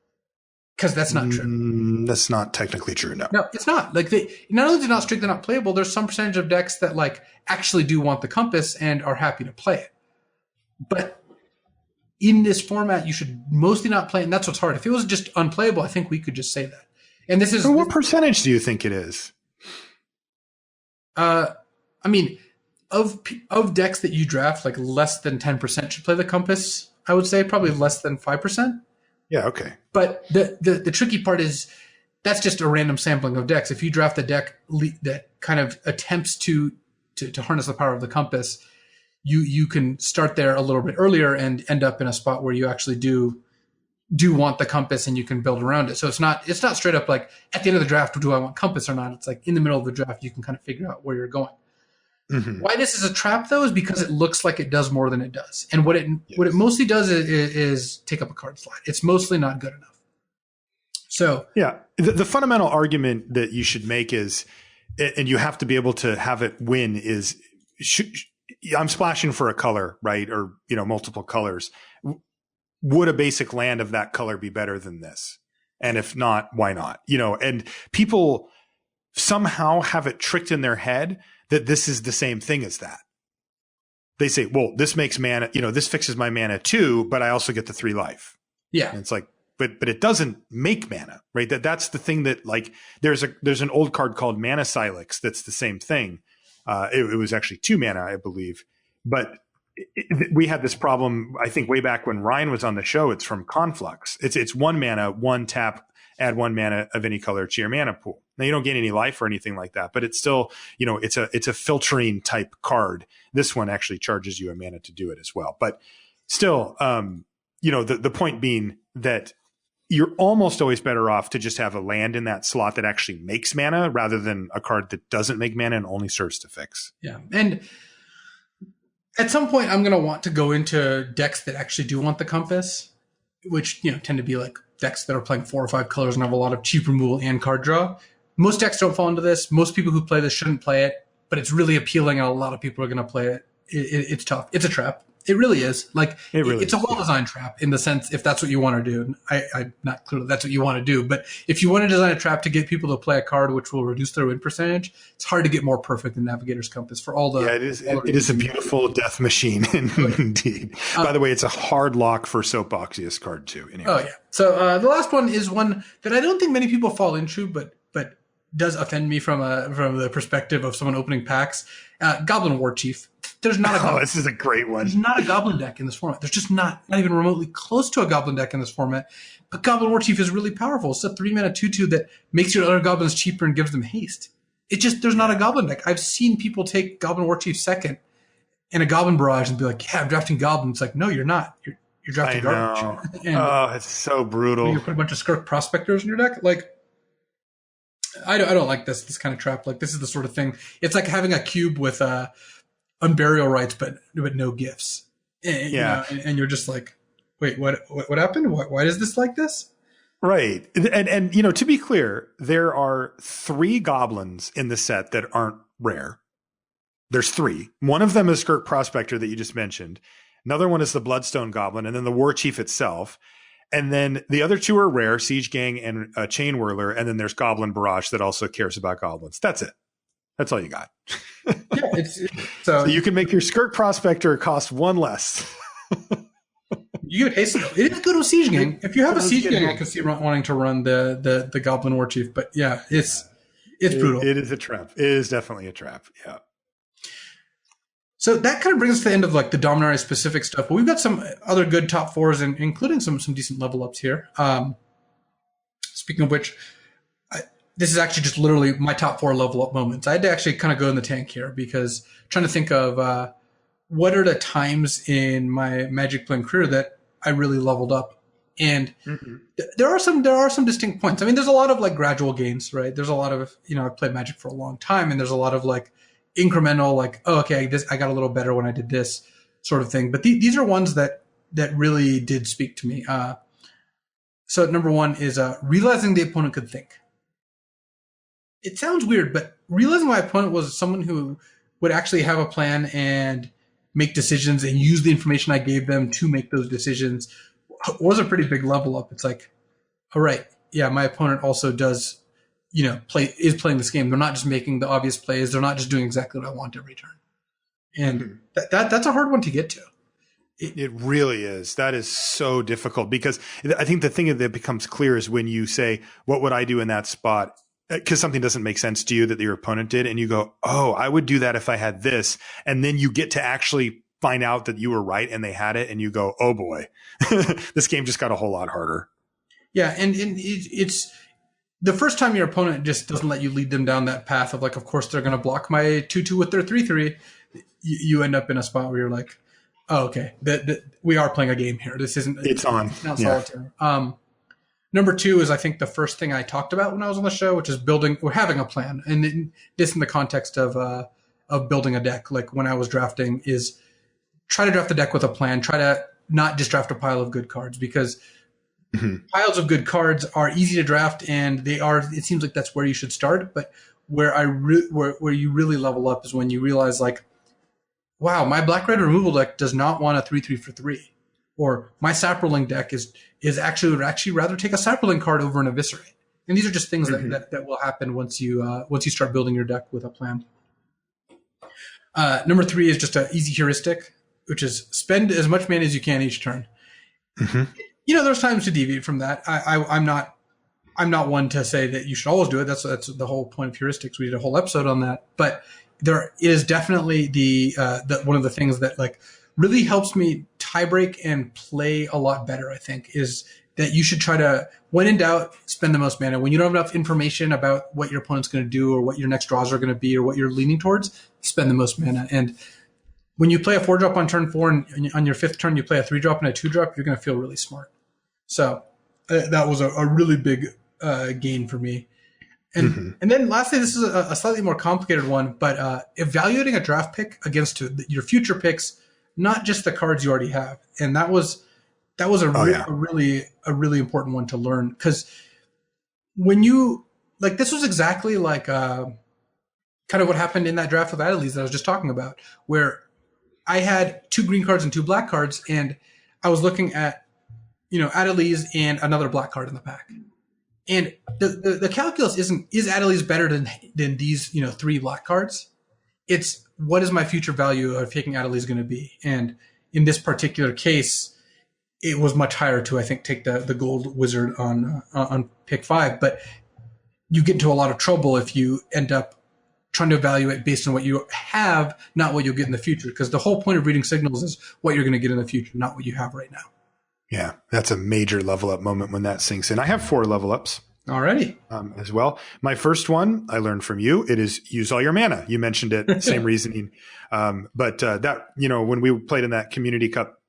Because that's not true. That's not technically true, no. No, it's not. Like, not only is it not strictly not playable, there's some percentage of decks that, like, actually do want the Compass and are happy to play it. But in this format, you should mostly not play it, and that's what's hard. If it was just unplayable, I think we could just say that. And this is... So what percentage do you think it is? I mean, of decks that you draft, like less than 10% should play the Compass, I would say. Probably less than 5%. Yeah, okay. But the tricky part is that's just a random sampling of decks. If you draft a deck that kind of attempts to harness the power of the Compass, you can start there a little bit earlier and end up in a spot where you actually do want the Compass and you can build around it. So it's not straight up like at the end of the draft, do I want Compass or not? It's like in the middle of the draft, you can kind of figure out where you're going. Mm-hmm. Why this is a trap, though, is because it looks like it does more than it does. And what it mostly does is take up a card slot. It's mostly not good enough. So yeah, the fundamental argument that you should make is, and you have to be able to have it win, is I'm splashing for a color, right? Or, multiple colors. Would a basic land of that color be better than this? And if not, why not? And people somehow have it tricked in their head that this is the same thing as that. They say, well, this makes mana, this fixes my mana too, but I also get the 3 life. Yeah. And it's like, but it doesn't make mana, right? That's the thing that, like, there's an old card called Mana Silex that's the same thing. It was actually 2 mana, I believe. But we had this problem, I think, way back when Ryan was on the show. It's from Conflux. It's 1 mana, 1 tap, add 1 mana of any color to your mana pool. Now, you don't gain any life or anything like that, but it's still, it's a filtering type card. This one actually charges you a mana to do it as well. But still, the point being that you're almost always better off to just have a land in that slot that actually makes mana rather than a card that doesn't make mana and only serves to fix. Yeah. And at some point, I'm going to want to go into decks that actually do want the Compass, which, tend to be like decks that are playing 4 or 5 colors and have a lot of cheap removal and card draw. Most decks don't fall into this. Most people who play this shouldn't play it, but it's really appealing and a lot of people are going to play it. It's tough. It's a trap. It really is. Like, it's a well-designed trap in the sense if that's what you want to do. I'm not clear that's what you want to do, but if you want to design a trap to get people to play a card which will reduce their win percentage, it's hard to get more perfect than Navigator's Compass for all the... Yeah, it is a beautiful death machine, indeed. By the way, it's a hard lock for Soapboxiest card, too. Anyway. Oh, yeah. So the last one is one that I don't think many people fall into, but does offend me from the perspective of someone opening packs. Goblin War Chief. There's not a goblin. This is a great one. There's not a goblin deck in this format. There's just not even remotely close to a goblin deck in this format. But Goblin War Chief is really powerful. It's a 3-mana 2/2 that makes your other goblins cheaper and gives them haste. There's not a goblin deck. I've seen people take Goblin War Chief second in a Goblin Barrage and be like, yeah, I'm drafting Goblin. It's like, no, you're not. You're drafting garbage. And it's so brutal. You put a bunch of Skirk Prospectors in your deck. Like, I don't like this kind of trap. Like, this is the sort of thing. It's like having a cube with unburial rights, but no gifts. And, and you're just like, wait, what happened? Why is this like this? Right. And to be clear, there are 3 goblins in the set that aren't rare. There's 3. One of them is Skirk Prospector that you just mentioned. Another one is the Bloodstone Goblin, and then the War Chief itself. And then the other 2 are rare, Siege Gang and Chain Whirler. And then there's Goblin Barrage that also cares about goblins. That's it. That's all you got. So you can make your Skirk Prospector cost 1 less. You get haste. It is good with Siege Gang. If you have a Siege Gang, I can see wanting to run the Goblin War Chief. But yeah, it's brutal. It is a trap. It is definitely a trap. Yeah. So that kind of brings us to the end of like the Dominaria specific stuff. But we've got some other good top 4s, and including some decent level ups here. Speaking of which, this is actually just literally my top 4 level up moments. I had to actually kind of go in the tank here because I'm trying to think of what are the times in my Magic playing career that I really leveled up. And there are some distinct points. I mean, there's a lot of like gradual gains, right? There's a lot of, I've played Magic for a long time, and there's a lot of like incremental, like, oh, okay, I got a little better when I did this sort of thing. But these are ones that really did speak to me. So number 1 is realizing the opponent could think. It sounds weird, but realizing my opponent was someone who would actually have a plan and make decisions and use the information I gave them to make those decisions was a pretty big level up. It's like, all right, yeah, my opponent also does, is playing this game. They're not just making the obvious plays. They're not just doing exactly what I want every turn. And that's a hard one to get to. It really is. That is so difficult because I think the thing that becomes clear is when you say, what would I do in that spot? Because something doesn't make sense to you that your opponent did. And you go, oh, I would do that if I had this. And then you get to actually find out that you were right and they had it. And you go, oh boy, this game just got a whole lot harder. Yeah. And it's the first time your opponent just doesn't let you lead them down that path of like, of course, they're going to block my 2/2 with their 3/3. You end up in a spot where you're like, oh, okay, we are playing a game here. This isn't, it's on. It's not solitaire. Number 2 is, I think, the first thing I talked about when I was on the show, which is having a plan. And this in the context of building a deck, like when I was drafting, is try to draft the deck with a plan. Try to not just draft a pile of good cards because piles of good cards are easy to draft, and it seems like that's where you should start. But where you really level up is when you realize, like, wow, my black-red removal deck does not want a 3/3 for 3. Or my Saproling deck would actually rather take a Saproling card over an Eviscerate. And these are just things that will happen once you start building your deck with a plan. Number 3 is just an easy heuristic, which is spend as much mana as you can each turn. There's times to deviate from that. I'm not one to say that you should always do it. That's the whole point of heuristics. We did a whole episode on that. But there is definitely the one of the things that like really helps me tiebreak and play a lot better, I think, is that you should try to, when in doubt, spend the most mana. When you don't have enough information about what your opponent's going to do or what your next draws are going to be or what you're leaning towards, spend the most mana. And when you play a 4-drop on turn 4 and on your 5th turn you play a 3-drop and a 2-drop, you're going to feel really smart. So that was a really big gain for me. And then lastly, this is a slightly more complicated one, but evaluating a draft pick against your future picks, not just the cards you already have. And that was That was a really important one to learn, because when you like, this was exactly like kind of what happened in that draft with Adelies that I was just talking about, where I had 2 green cards and 2 black cards, and I was looking at, Adelies and another black card in the pack. And the calculus isn't, is Adelies better than these, 3 black cards? It's, what is my future value of taking Adelies going to be? And in this particular case, it was much higher to, I think, take the gold wizard on pick 5. But you get into a lot of trouble if you end up trying to evaluate based on what you have, not what you'll get in the future. Because the whole point of reading signals is what you're going to get in the future, not what you have right now. Yeah, that's a major level up moment when that sinks in. I have 4 level ups. Alrighty. As well. My first one I learned from you. It is use all your mana. You mentioned it, same reasoning. But that, when we played in that community cup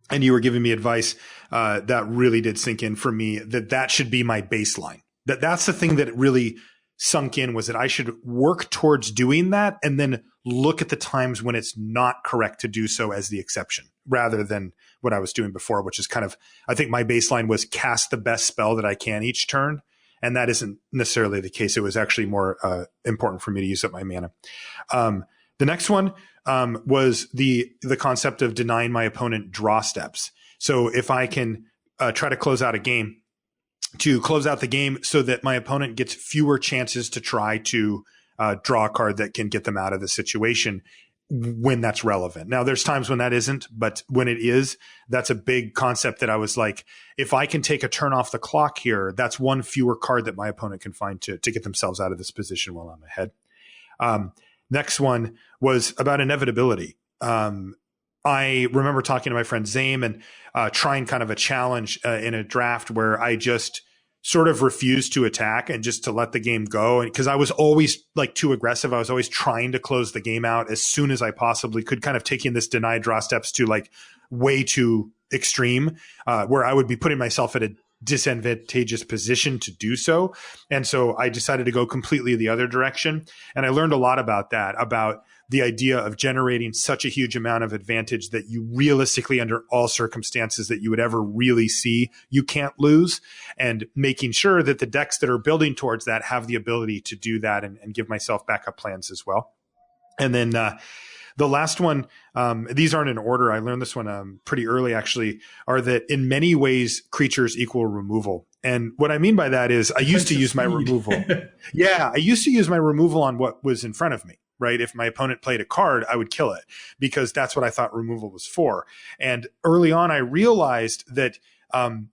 and you were giving me advice, that really did sink in for me, that should be my baseline. That's the thing that really sunk in, was that I should work towards doing that and then look at the times when it's not correct to do so as the exception, rather than what I was doing before, which is kind of, I think my baseline was cast the best spell that I can each turn. And that isn't necessarily the case. It was actually more important for me to use up my mana. The next one was the concept of denying my opponent draw steps. So if I can try to close out a game, to close out the game so that my opponent gets fewer chances to try to draw a card that can get them out of the situation when that's relevant. Now, there's times when that isn't, but when it is, that's a big concept that I was like, if I can take a turn off the clock here, that's one fewer card that my opponent can find to get themselves out of this position while I'm ahead. Next one was about inevitability. I remember talking to my friend Zame and trying kind of a challenge in a draft where I just sort of refused to attack and just to let the game go. And because I was always like too aggressive, I was always trying to close the game out as soon as I possibly could, kind of taking this denied draw steps to like way too extreme, where I would be putting myself at a disadvantageous position to do so. And so I decided to go completely the other direction. And I learned a lot about that, about the idea of generating such a huge amount of advantage that you realistically, under all circumstances that you would ever really see, you can't lose, and making sure that the decks that are building towards that have the ability to do that, and give myself backup plans as well. And then the last one, these aren't in order. I learned this one pretty early, actually, are that in many ways, creatures equal removal. And what I mean by that is I used to use my removal. Yeah, I used to use my removal on what was in front of me. Right? If my opponent played a card, I would kill it, because that's what I thought removal was for. And early on, I realized that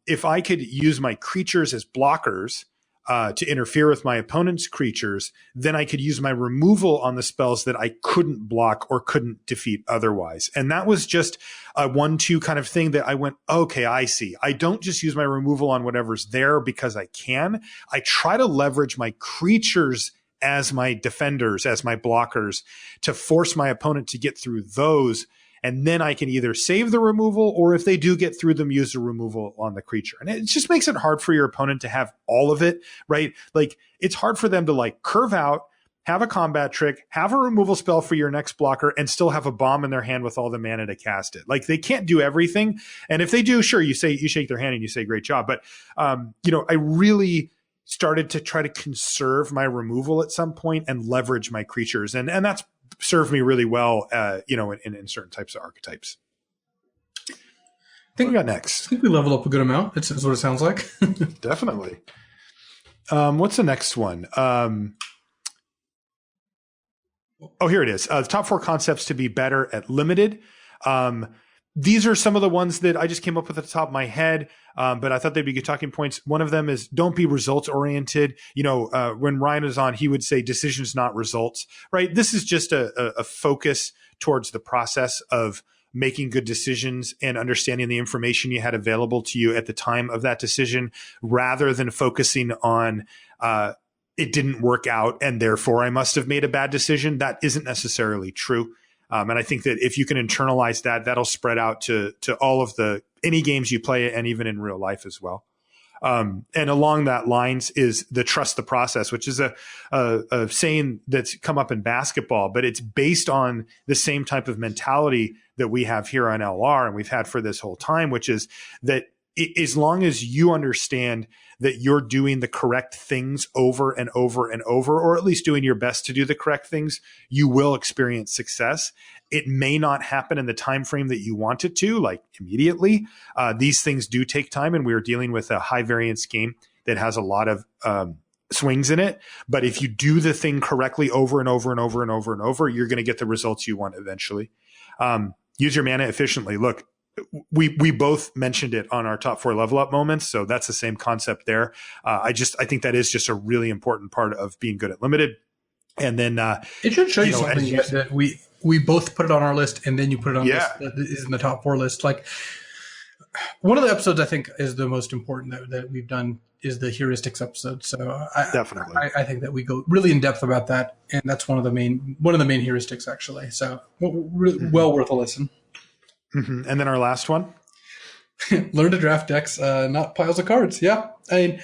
if I could use my creatures as blockers to interfere with my opponent's creatures, then I could use my removal on the spells that I couldn't block or couldn't defeat otherwise. And that was just a 1-2 kind of thing that I went, okay, I see. I don't just use my removal on whatever's there because I can. I try to leverage my creatures as my defenders, as my blockers, to force my opponent to get through those. And then I can either save the removal, or if they do get through them, use the removal on the creature. And it just makes it hard for your opponent to have all of it, right? Like, it's hard for them to like curve out, have a combat trick, have a removal spell for your next blocker, and still have a bomb in their hand with all the mana to cast it. Like, they can't do everything. And if they do, sure, you shake their hand and you say, great job. But, I really started to try to conserve my removal at some point and leverage my creatures. And that's served me really well, in certain types of archetypes. I think we got next. I think we leveled up a good amount. That's what it sounds like. Definitely. What's the next one? Here it is. The top 4 concepts to be better at limited. These are some of the ones that I just came up with at the top of my head, but I thought they'd be good talking points. One of them is don't be results oriented. When Ryan was on, he would say decisions, not results, right? This is just a focus towards the process of making good decisions and understanding the information you had available to you at the time of that decision, rather than focusing on it didn't work out and therefore I must have made a bad decision. That isn't necessarily true. And I think that if you can internalize that, that'll spread out to all of any games you play, and even in real life as well. And along that lines is the trust the process, which is a saying that's come up in basketball, but it's based on the same type of mentality that we have here on LR and we've had for this whole time, which is that as long as you understand that you're doing the correct things over and over and over, or at least doing your best to do the correct things, you will experience success. It may not happen in the time frame that you want it to, like immediately. These things do take time, and we are dealing with a high variance game that has a lot of swings in it. But if you do the thing correctly over and over and over and over and over, you're going to get the results you want eventually. Use your mana efficiently. Look, we both mentioned it on our top 4 level up moments, so that's the same concept there. I think that is just a really important part of being good at limited. And then it should show you something that we both put it on our list, and then you put it on this that is in the top 4 list. Like, one of the episodes I think is the most important that we've done is the heuristics episode. So definitely, I think that we go really in depth about that, and that's one of the main heuristics actually. So well worth a listen. Mm-hmm. And then our last one, learn to draft decks, not piles of cards. Yeah, I mean,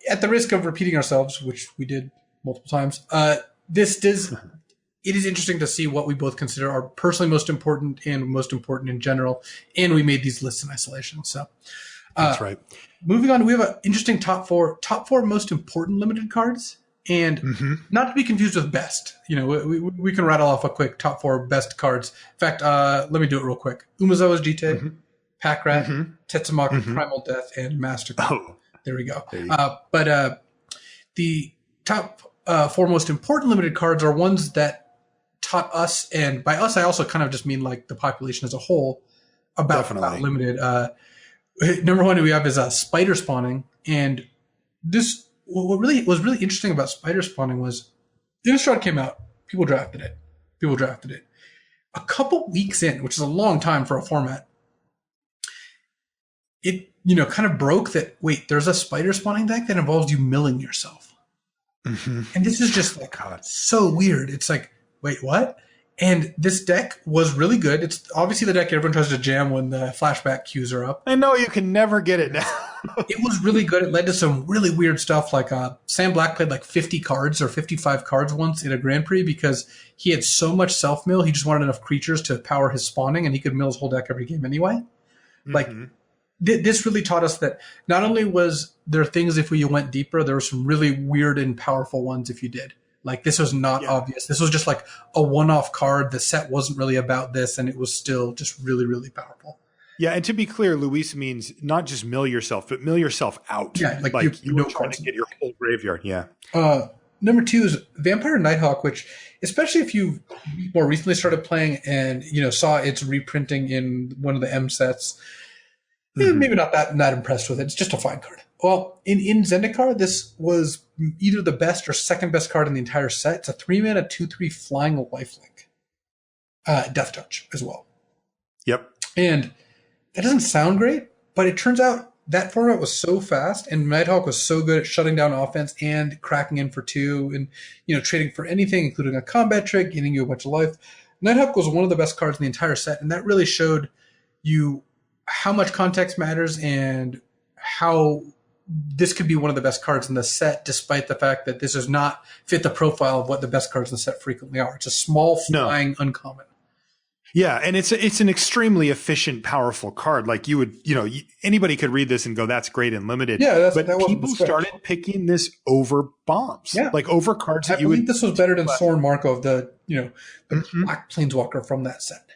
at the risk of repeating ourselves, which we did multiple times, it is interesting to see what we both consider are personally most important and most important in general. And we made these lists in isolation. So that's right. Moving on, we have an interesting top four most important limited cards, and not to be confused with best. You know, we can rattle off a quick top 4 best cards. In fact, let me do it real quick. Umezawa's Jite, Pack Rat, Tetsumaku, Primal Death, and Master. Oh, there we go. But the top 4 most important limited cards are ones that taught us, and by us I also kind of just mean like the population as a whole, about limited. Number 1 we have is spider spawning, and this what was really interesting about spider spawning was Innistrad came out, people drafted it. A couple weeks in, which is a long time for a format, it kind of broke that. Wait, there's a spider spawning deck that involves you milling yourself, and this is just like so weird. It's like, wait, what? And this deck was really good. It's obviously the deck everyone tries to jam when the flashback queues are up. I know you can never get it now. It was really good. It led to some really weird stuff. Like Sam Black played like 50 cards or 55 cards once in a Grand Prix because he had so much self-mill. He just wanted enough creatures to power his spawning, and he could mill his whole deck every game anyway. Like, this really taught us that not only was there things if you went deeper, there were some really weird and powerful ones if you did. Like, this was not obvious. This was just like a one-off card. The set wasn't really about this, and it was still just really, really powerful. Yeah, and to be clear, Luis means not just mill yourself, but mill yourself out. Yeah, like you were trying to get your whole graveyard. Yeah. Number 2 is Vampire Nighthawk, which, especially if you more recently started playing and saw its reprinting in one of the M sets, maybe not that impressed with it. It's just a fine card. Well, in Zendikar, this was either the best or second best card in the entire set. It's a 3-mana 2/3 flying lifelink. Death Touch as well. Yep. And that doesn't sound great, but it turns out that format was so fast, and Nighthawk was so good at shutting down offense and cracking in for 2 and, trading for anything, including a combat trick, getting you a bunch of life. Nighthawk was one of the best cards in the entire set, and that really showed you how much context matters and how this could be one of the best cards in the set, despite the fact that this does not fit the profile of what the best cards in the set frequently are. It's a small, flying, uncommon. Yeah, and it's an extremely efficient, powerful card. Like you would, anybody could read this and go, "That's great and limited." Yeah, but people started picking this over bombs, like over cards that I believe this was better than Sorin Markov, the Black Planeswalker from that set.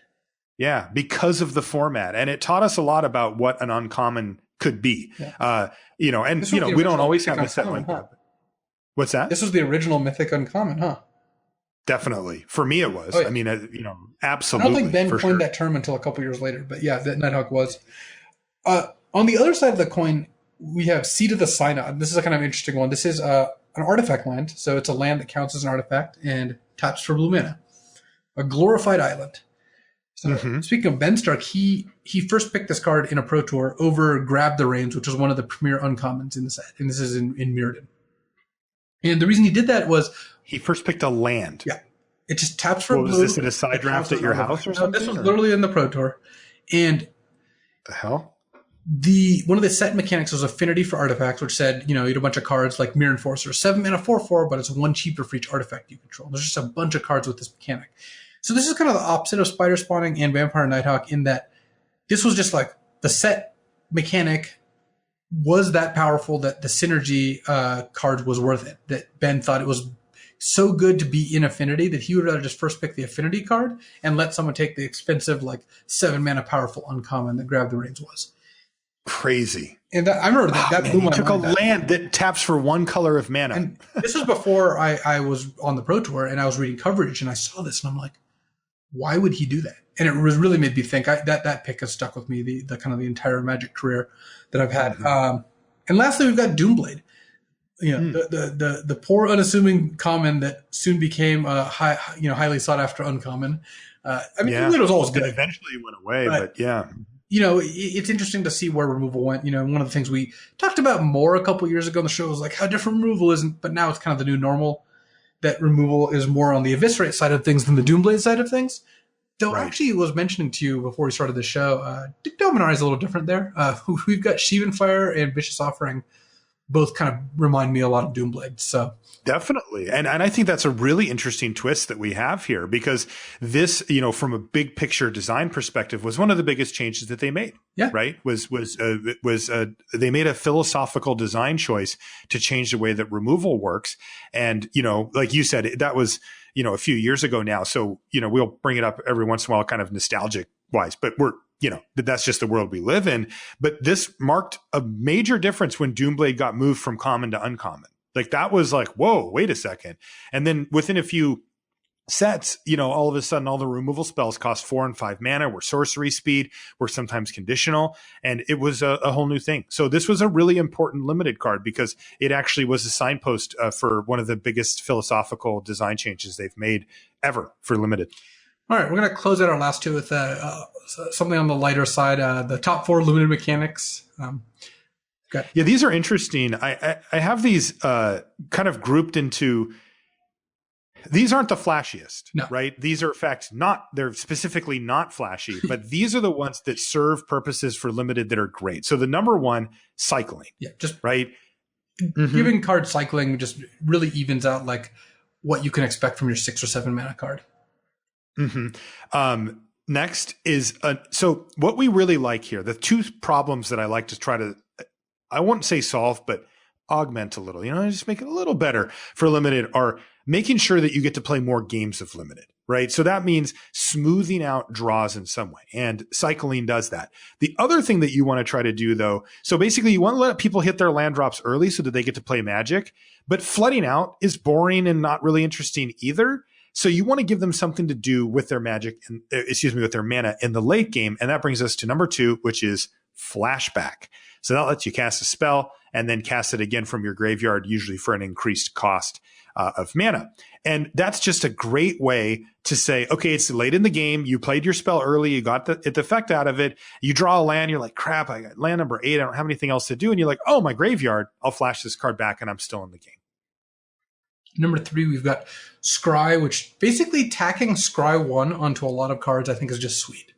Yeah, because of the format, and it taught us a lot about what an uncommon could be. Yeah. We don't always have a set like that. What's that? This was the original Mythic Uncommon, huh? Definitely. For me, it was. Oh, yeah. I mean, absolutely. I don't think Ben coined that term until a couple years later, but yeah, that Nighthawk was. On the other side of the coin, we have Seed of the Synod. This is a kind of interesting one. This is an artifact land, so it's a land that counts as an artifact and taps for blue mana. A glorified island. So speaking of Ben Stark, he first picked this card in a Pro Tour over Grab the Reins, which was one of the premier uncommons in the set, and this is in Mirrodin. And the reason he did that was he first picked a land. Yeah, it just taps for blue. Was this in a side draft at your house or something? This was literally in the Pro Tour, and the hell. one of the set mechanics was affinity for artifacts, which said, you had a bunch of cards like Mirror Enforcer, 7 mana 4/4, but it's 1 cheaper for each artifact you control. There's just a bunch of cards with this mechanic. So this is kind of the opposite of Spider Spawning and Vampire Nighthawk in that this was just like the set mechanic was that powerful that the synergy card was worth it. That Ben thought it was so good to be in Affinity that he would rather just first pick the Affinity card and let someone take the expensive 7 mana powerful uncommon that Grab the Reins was. Crazy. And I remember that blew my mind. Took a land that taps for 1 color of mana. And this was before I was on the Pro Tour and I was reading coverage and I saw this and I'm like, why would he do that? And it really made me think. That pick has stuck with me the kind of the entire Magic career that I've had. Mm-hmm. And lastly, we've got Doomblade. The poor unassuming common that soon became highly sought after uncommon. Doomblade was always good. It eventually went away, but yeah. It's interesting to see where removal went. One of the things we talked about more a couple years ago on the show was how different removal isn't, but now it's kind of the new normal. That removal is more on the Eviscerate side of things than the Doomblade side of things. Though actually was mentioning to you before we started the show, Dick Dominar is a little different there. We've got Sheevan Fire and Vicious Offering both kind of remind me a lot of Doomblade. So definitely. And I think that's a really interesting twist that we have here because this, from a big picture design perspective was one of the biggest changes that they made. Yeah. Right. They made a philosophical design choice to change the way that removal works. And, like you said, that was, a few years ago now. So, we'll bring it up every once in a while, kind of nostalgic wise, but that's just the world we live in. But this marked a major difference when Doomblade got moved from common to uncommon. That was whoa, wait a second. And then within a few sets, all of a sudden, all the removal spells cost 4 and 5 mana, were sorcery speed, were sometimes conditional. And it was a whole new thing. So this was a really important limited card because it actually was a signpost for one of the biggest philosophical design changes they've made ever for limited. All right, we're going to close out our last two with something on the lighter side, the top 4 limited mechanics. Yeah, these are interesting. I have these kind of grouped into, these aren't the flashiest, right? These are, in fact, they're specifically not flashy, but these are the ones that serve purposes for limited that are great. So the number one, cycling. Yeah, just right. Giving card cycling just really evens out what you can expect from your 6 or 7 mana card. Mm-hmm. Next is, so what we really like here, the 2 problems that I like to try to, I wouldn't say solve, but augment a little, just make it a little better for limited are making sure that you get to play more games of limited, right? So that means smoothing out draws in some way. And cycling does that. The other thing that you want to try to do though, so basically you want to let people hit their land drops early so that they get to play Magic, but flooding out is boring and not really interesting either. So you want to give them something to do with their Magic, with their mana in the late game. And that brings us to number 2, which is flashback. So that lets you cast a spell and then cast it again from your graveyard, usually for an increased cost of mana. And that's just a great way to say, okay, it's late in the game. You played your spell early. You got the effect out of it. You draw a land. You're like, crap, I got land number 8. I don't have anything else to do. And you're like, oh, my graveyard. I'll flash this card back and I'm still in the game. Number 3, we've got Scry, which basically tacking Scry 1 onto a lot of cards I think is just sweet.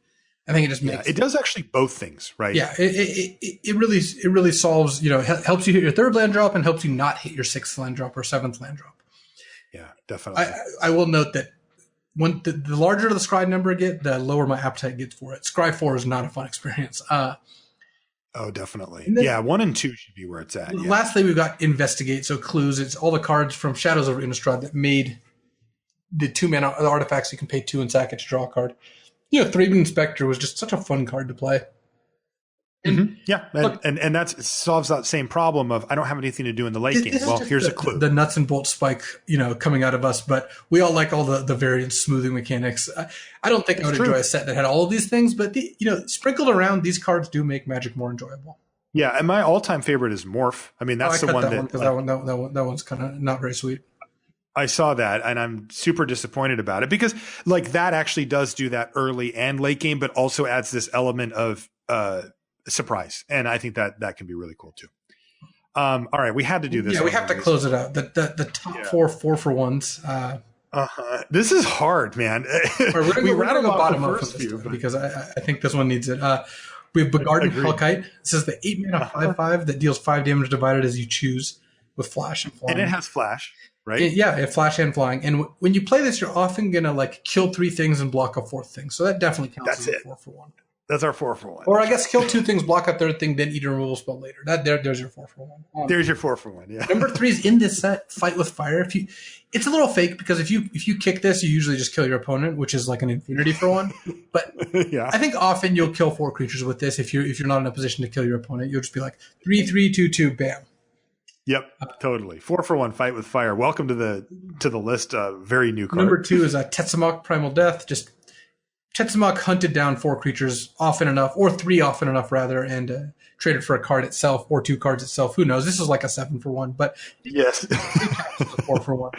I think it just makes it does actually both things, right? Yeah, it really solves, helps you hit your 3rd land drop and helps you not hit your 6th land drop or 7th land drop. Yeah, definitely. I will note that when the larger the Scry number I get, the lower my appetite gets for it. Scry 4 is not a fun experience. Oh, definitely. Then, 1 and 2 should be where it's at. Yeah. Lastly, we've got Investigate. So clues. It's all the cards from Shadows over Innistrad that made the 2 mana artifacts you can pay 2 and sack it to draw a card. Thraben Inspector was just such a fun card to play. Yeah, and that solves that same problem of I don't have anything to do in the late game. Well, here's a clue. The nuts and bolts spike, coming out of us, but we all like all the variant smoothing mechanics. I don't think I would enjoy a set that had all of these things, but sprinkled around, these cards do make Magic more enjoyable. Yeah, and my all-time favorite is Morph. I mean, that's the one that one's kind of not very sweet. I saw that and I'm super disappointed about it because that actually does do that early and late game, but also adds this element of surprise. And I think that can be really cool too. All right. We had to do this. Yeah, we have to close it out. The top 4 for ones. This is hard, man. We're going to go bottom up for this because I think this one needs it. We have Begarded Agreed. Hellkite. This is the 8-mana 5/5 that deals 5 damage divided as you choose with flash and flying. And it has flash, right? It flash and flying. And when you play this, you're often going to like kill 3 things and block a 4th thing. So that definitely counts That's as a it. 4 for 1. That's our 4 for 1. Or I guess kill 2 things, block a 3rd thing, then eat a removal spell later. There's your 4 for 1. There's your 4 for 1. Yeah. Number 3 is in this set, Fight with Fire. It's a little fake because if you kick this, you usually just kill your opponent, which is like an infinity for 1. But Yeah. I think often you'll kill 4 creatures with this if you're not in a position to kill your opponent. You'll just be like 3/3/2/2, bam. Yep. Totally. 4 for 1. Fight with fire. Welcome to the list. Very new card. Number 2 is a Tetsamok Primal Death. Just Tetsamok hunted down 4 creatures often enough, or 3 often enough rather, and traded for a card itself or 2 cards itself. Who knows? This is like a 7 for 1, but Yes. a 4 for 1.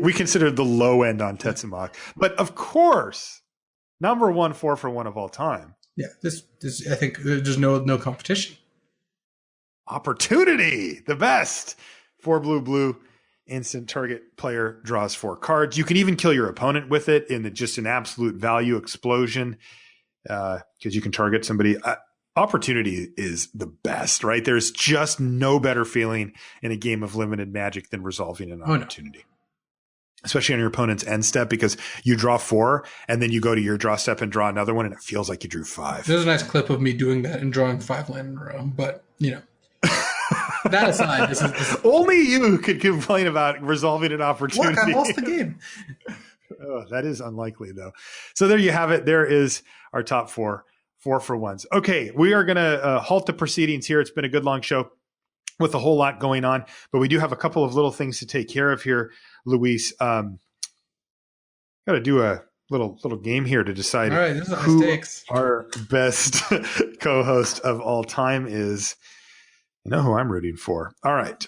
we considered the low end on Tetsamok. But of course, number 1 4 for 1 of all time. Yeah, this I think there's no competition. Opportunity, the best. 4 blue, instant target player draws 4 cards. You can even kill your opponent with it in just an absolute value explosion because you can target somebody. Opportunity is the best, right? There's just no better feeling in a game of limited Magic than resolving an opportunity. Especially on your opponent's end step, because you draw 4 and then you go to your draw step and draw another one and it feels like you drew 5. There's a nice clip of me doing that and drawing 5 land in a row, but that aside, this is only you could complain about resolving an opportunity. Look, I lost the game. Oh, that is unlikely, though. So there you have it. There is our top 4 for 1s. Okay, we are going to halt the proceedings here. It's been a good long show with a whole lot going on, but we do have a couple of little things to take care of here, Luis. Got to do a little game here to decide All right, this is who mistakes. our best co-host of all time is. You know who I'm rooting for. All right.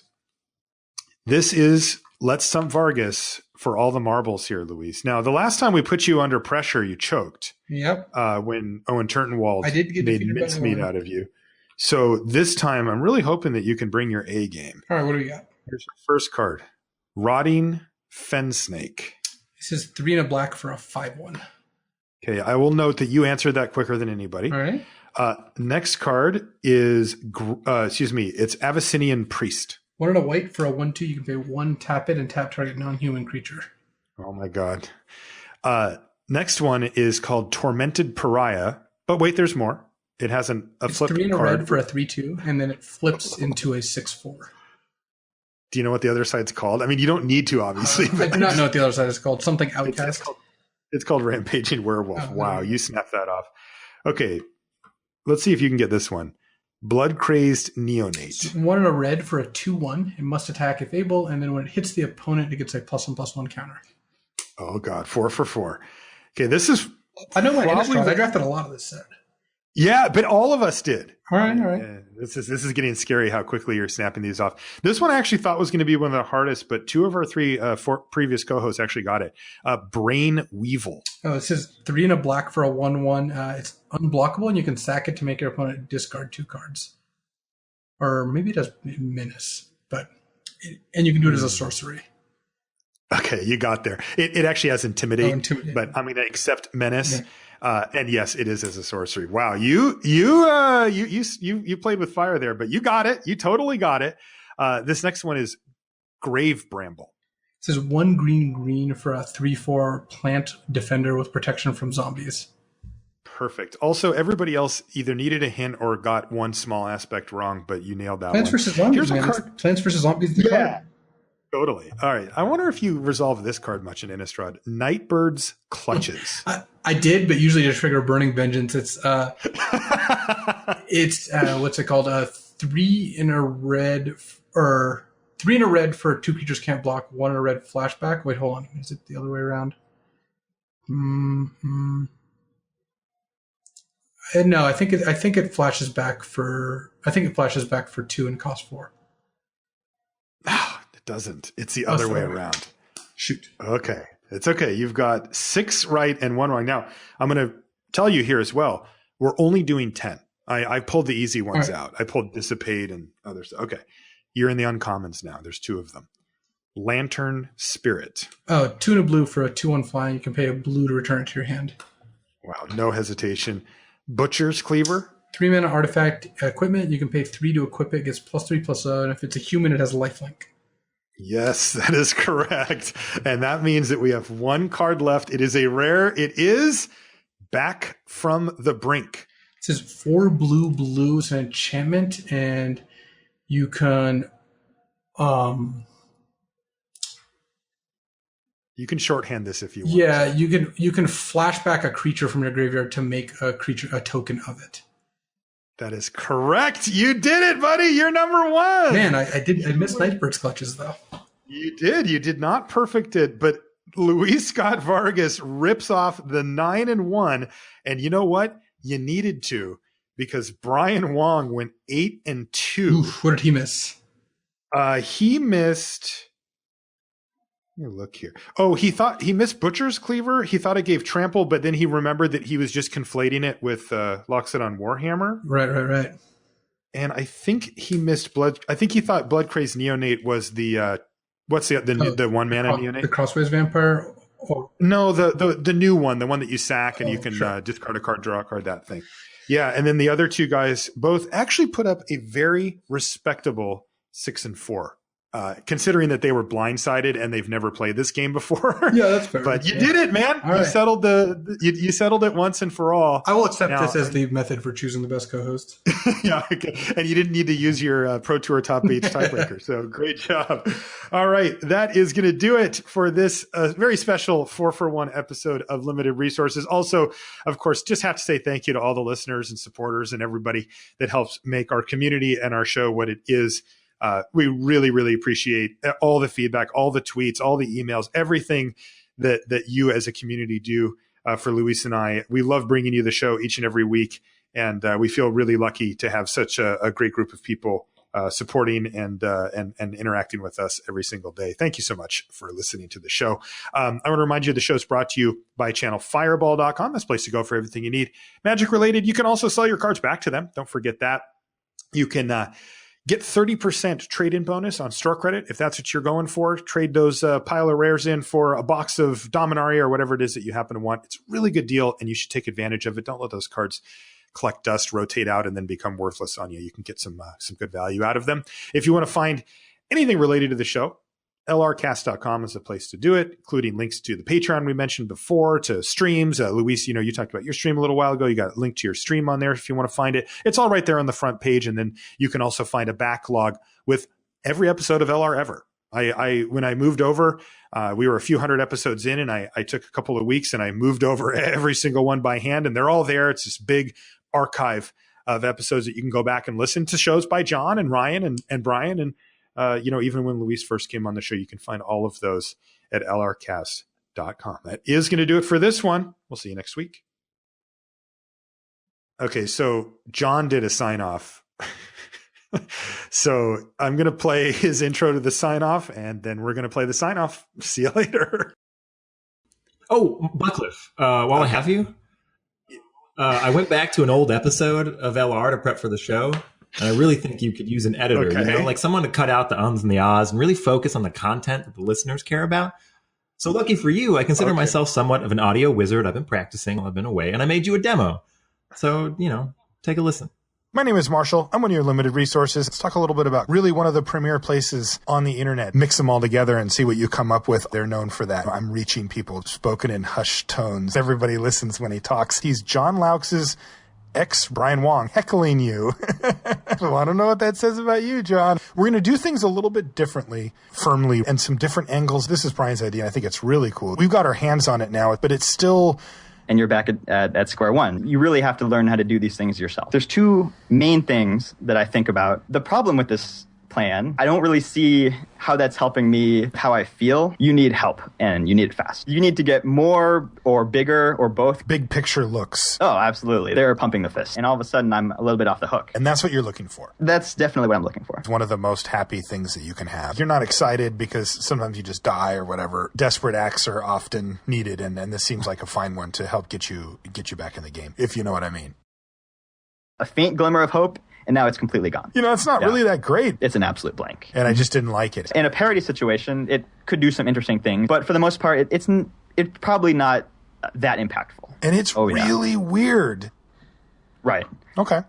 This is Let's Stump Vargas for all the marbles here, Luis. Now, the last time we put you under pressure, you choked. Yep. When Owen Turtenwald I did get made defeated by mincemeat Owen. out of you. So this time, I'm really hoping that you can bring your A game. All right, what do we got? Here's your first card. Rotting Fen Snake. This is 3 and a black for a 5/1. Okay, I will note that you answered that quicker than anybody. All right. Next card is, it's Abyssinian Priest. 1 and a white for a 1/2. You can pay 1, tap it, and tap target non-human creature. Oh my God. Next one is called Tormented Pariah. But wait, there's more. It has a It's flip 3 and a card. red for a 3/2, and then it flips into a 6/4. Do you know what the other side's called? I mean, you don't need to, obviously. I do not know what the other side is called. Something Outcast. It's called Rampaging Werewolf. Oh, Wow, okay. you snapped that off. Okay, let's see if you can get this one. Blood-Crazed Neonate. 1 and a red for a 2/1. It must attack if able, and then when it hits the opponent, it gets a +1/+1 counter. Oh God, 4 for 4. Okay, this is I know my Probably Innistrad. the- I drafted a lot of this set. yeah, but all of us did. All right. Yeah, this is getting scary how quickly you're snapping these off. This one I actually thought was going to be one of the hardest, but 2 of our 3 previous co-hosts actually got it. Brain Weevil. Oh, it says 3 and a black for a 1/1. It's unblockable, and you can sack it to make your opponent discard 2 cards. Or maybe it does menace, and you can do it as a sorcery. Okay, you got there. It actually has Intimidate, Intimidate. but I'm going to accept Menace. Yeah. And yes, it is as a sorcery. Wow, you played with fire there, but you got it. You totally got it. This next one is Grave Bramble. It says 1 green for a 3/4 plant defender with protection from zombies. Perfect. Also, everybody else either needed a hint or got one small aspect wrong, but you nailed that Plants one. vs. Zombies, Here's a man. card. Plants vs. Zombies. The Yeah. card. Totally. All right. I wonder if you resolve this card much in Innistrad. Nightbird's Clutches. I did, but usually to trigger Burning Vengeance, it's what's it called? 3 in a red or 3 in a red for 2 creatures can't block. 1 in a red flashback. Wait, hold on. Is it the other way around? No, I think it flashes back for 2 and costs 4. It doesn't. It's the other way sorry. around. Shoot. Okay. It's okay. You've got 6 right and 1 wrong. Now, I'm going to tell you here as well, we're only doing 10. I pulled the easy ones out. I pulled Dissipate and other stuff. Okay. You're in the uncommons now. There's 2 of them. Lantern Spirit. Oh, 2 and a blue for a 2/1 flying. You can pay a blue to return it to your hand. Wow. No hesitation. Butcher's Cleaver 3-mana artifact equipment. You can pay 3 to equip it. It gets +3/+0. And if it's a human, it has lifelink. Yes, that is correct. And that means that we have one card left. It is a rare. It is Back from the Brink. It says 4 blue. It's an enchantment, and you can you can shorthand this if you want. Yeah, you can flash back a creature from your graveyard to make a token of it. That is correct. You did it, buddy. You're number one. Man, I missed Nightbird's clutches though. You did. You did not perfect it, but Luis Scott-Vargas rips off the 9-1, and you know what? You needed to, because Brian Wong went 8-2. Oof, what did he miss? He missed. Let me look here. Oh, he missed Butcher's Cleaver. He thought it gave trample, but then he remembered that he was just conflating it with Loxodon on Warhammer. Right. And I think he missed Blood. I think he thought Blood-Crazed Neonate was the what's the 1-mana Neonate? The Crossways Vampire. No, the new one, the one that you sack and you can discard a card, draw a card. That thing. Yeah, and then the other two guys both actually put up a very respectable 6-4. Considering that they were blindsided and they've never played this game before. Yeah, that's fair. But you did it, man. All you right. settled you settled it once and for all. I will accept this as the method for choosing the best co-host. Yeah, okay. And you didn't need to use your Pro Tour top page tiebreaker. So great job. All right, that is going to do it for this very special 4-for-1 episode of Limited Resources. Also, of course, just have to say thank you to all the listeners and supporters and everybody that helps make our community and our show what it is. We really, really appreciate all the feedback, all the tweets, all the emails, everything that you as a community do for Luis and I. We love bringing you the show each and every week, and we feel really lucky to have such a great group of people supporting and interacting with us every single day. Thank you so much for listening to the show. I want to remind you the show is brought to you by channelfireball.com. That's the place to go for everything you need. Magic related, you can also sell your cards back to them. Don't forget that. You can get 30% trade-in bonus on store credit if that's what you're going for. Trade those pile of rares in for a box of Dominaria or whatever it is that you happen to want. It's a really good deal, and you should take advantage of it. Don't let those cards collect dust, rotate out, and then become worthless on you. You can get some good value out of them. If you want to find anything related to the show, lrcast.com is the place to do it, including links to the Patreon we mentioned before, to streams. Luis, you talked about your stream a little while ago. You got a link to your stream on there if you want to find it. It's all right there on the front page. And then you can also find a backlog with every episode of LR ever. When I moved over, we were a few hundred episodes in, and I took a couple of weeks and I moved over every single one by hand, and they're all there. It's this big archive of episodes that you can go back and listen to, shows by John and Ryan and Brian. And even when Luis first came on the show, you can find all of those at lrcast.com. That is going to do it for this one. We'll see you next week. Okay, so John did a sign off. So I'm going to play his intro to the sign off, and then we're going to play the sign off. See you later. Oh, Sutcliffe, while I have you, I went back to an old episode of LR to prep for the show. And I really think you could use an editor, like someone to cut out the ums and the ahs and really focus on the content that the listeners care about. So lucky for you, I consider myself somewhat of an audio wizard. I've been practicing while I've been away, and I made you a demo. So, take a listen. My name is Marshall. I'm one of your Limited Resources. Let's talk a little bit about really one of the premier places on the internet. Mix them all together and see what you come up with. They're known for that. I'm reaching people, spoken in hushed tones. Everybody listens when he talks. He's John Laux's Brian Wong heckling you. Well, I don't know what that says about you, John. We're going to do things a little bit differently, firmly, and some different angles. This is Brian's idea, and I think it's really cool. We've got our hands on it now, but it's still... And you're back at square one. You really have to learn how to do these things yourself. There's two main things that I think about. The problem with this plan, I don't really see how that's helping me, how I feel. You need help, and you need it fast. You need to get more or bigger or both. Big picture looks. Oh, absolutely. They're pumping the fist. And all of a sudden, I'm a little bit off the hook. And that's what you're looking for. That's definitely what I'm looking for. It's one of the most happy things that you can have. You're not excited because sometimes you just die or whatever. Desperate acts are often needed, and this seems like a fine one to help get you back in the game, if you know what I mean. A faint glimmer of hope, and now it's completely gone. It's not really that great. It's an absolute blank. And I just didn't like it. In a parody situation, it could do some interesting things, but for the most part, it's probably not that impactful. And it's really weird. Right. Okay.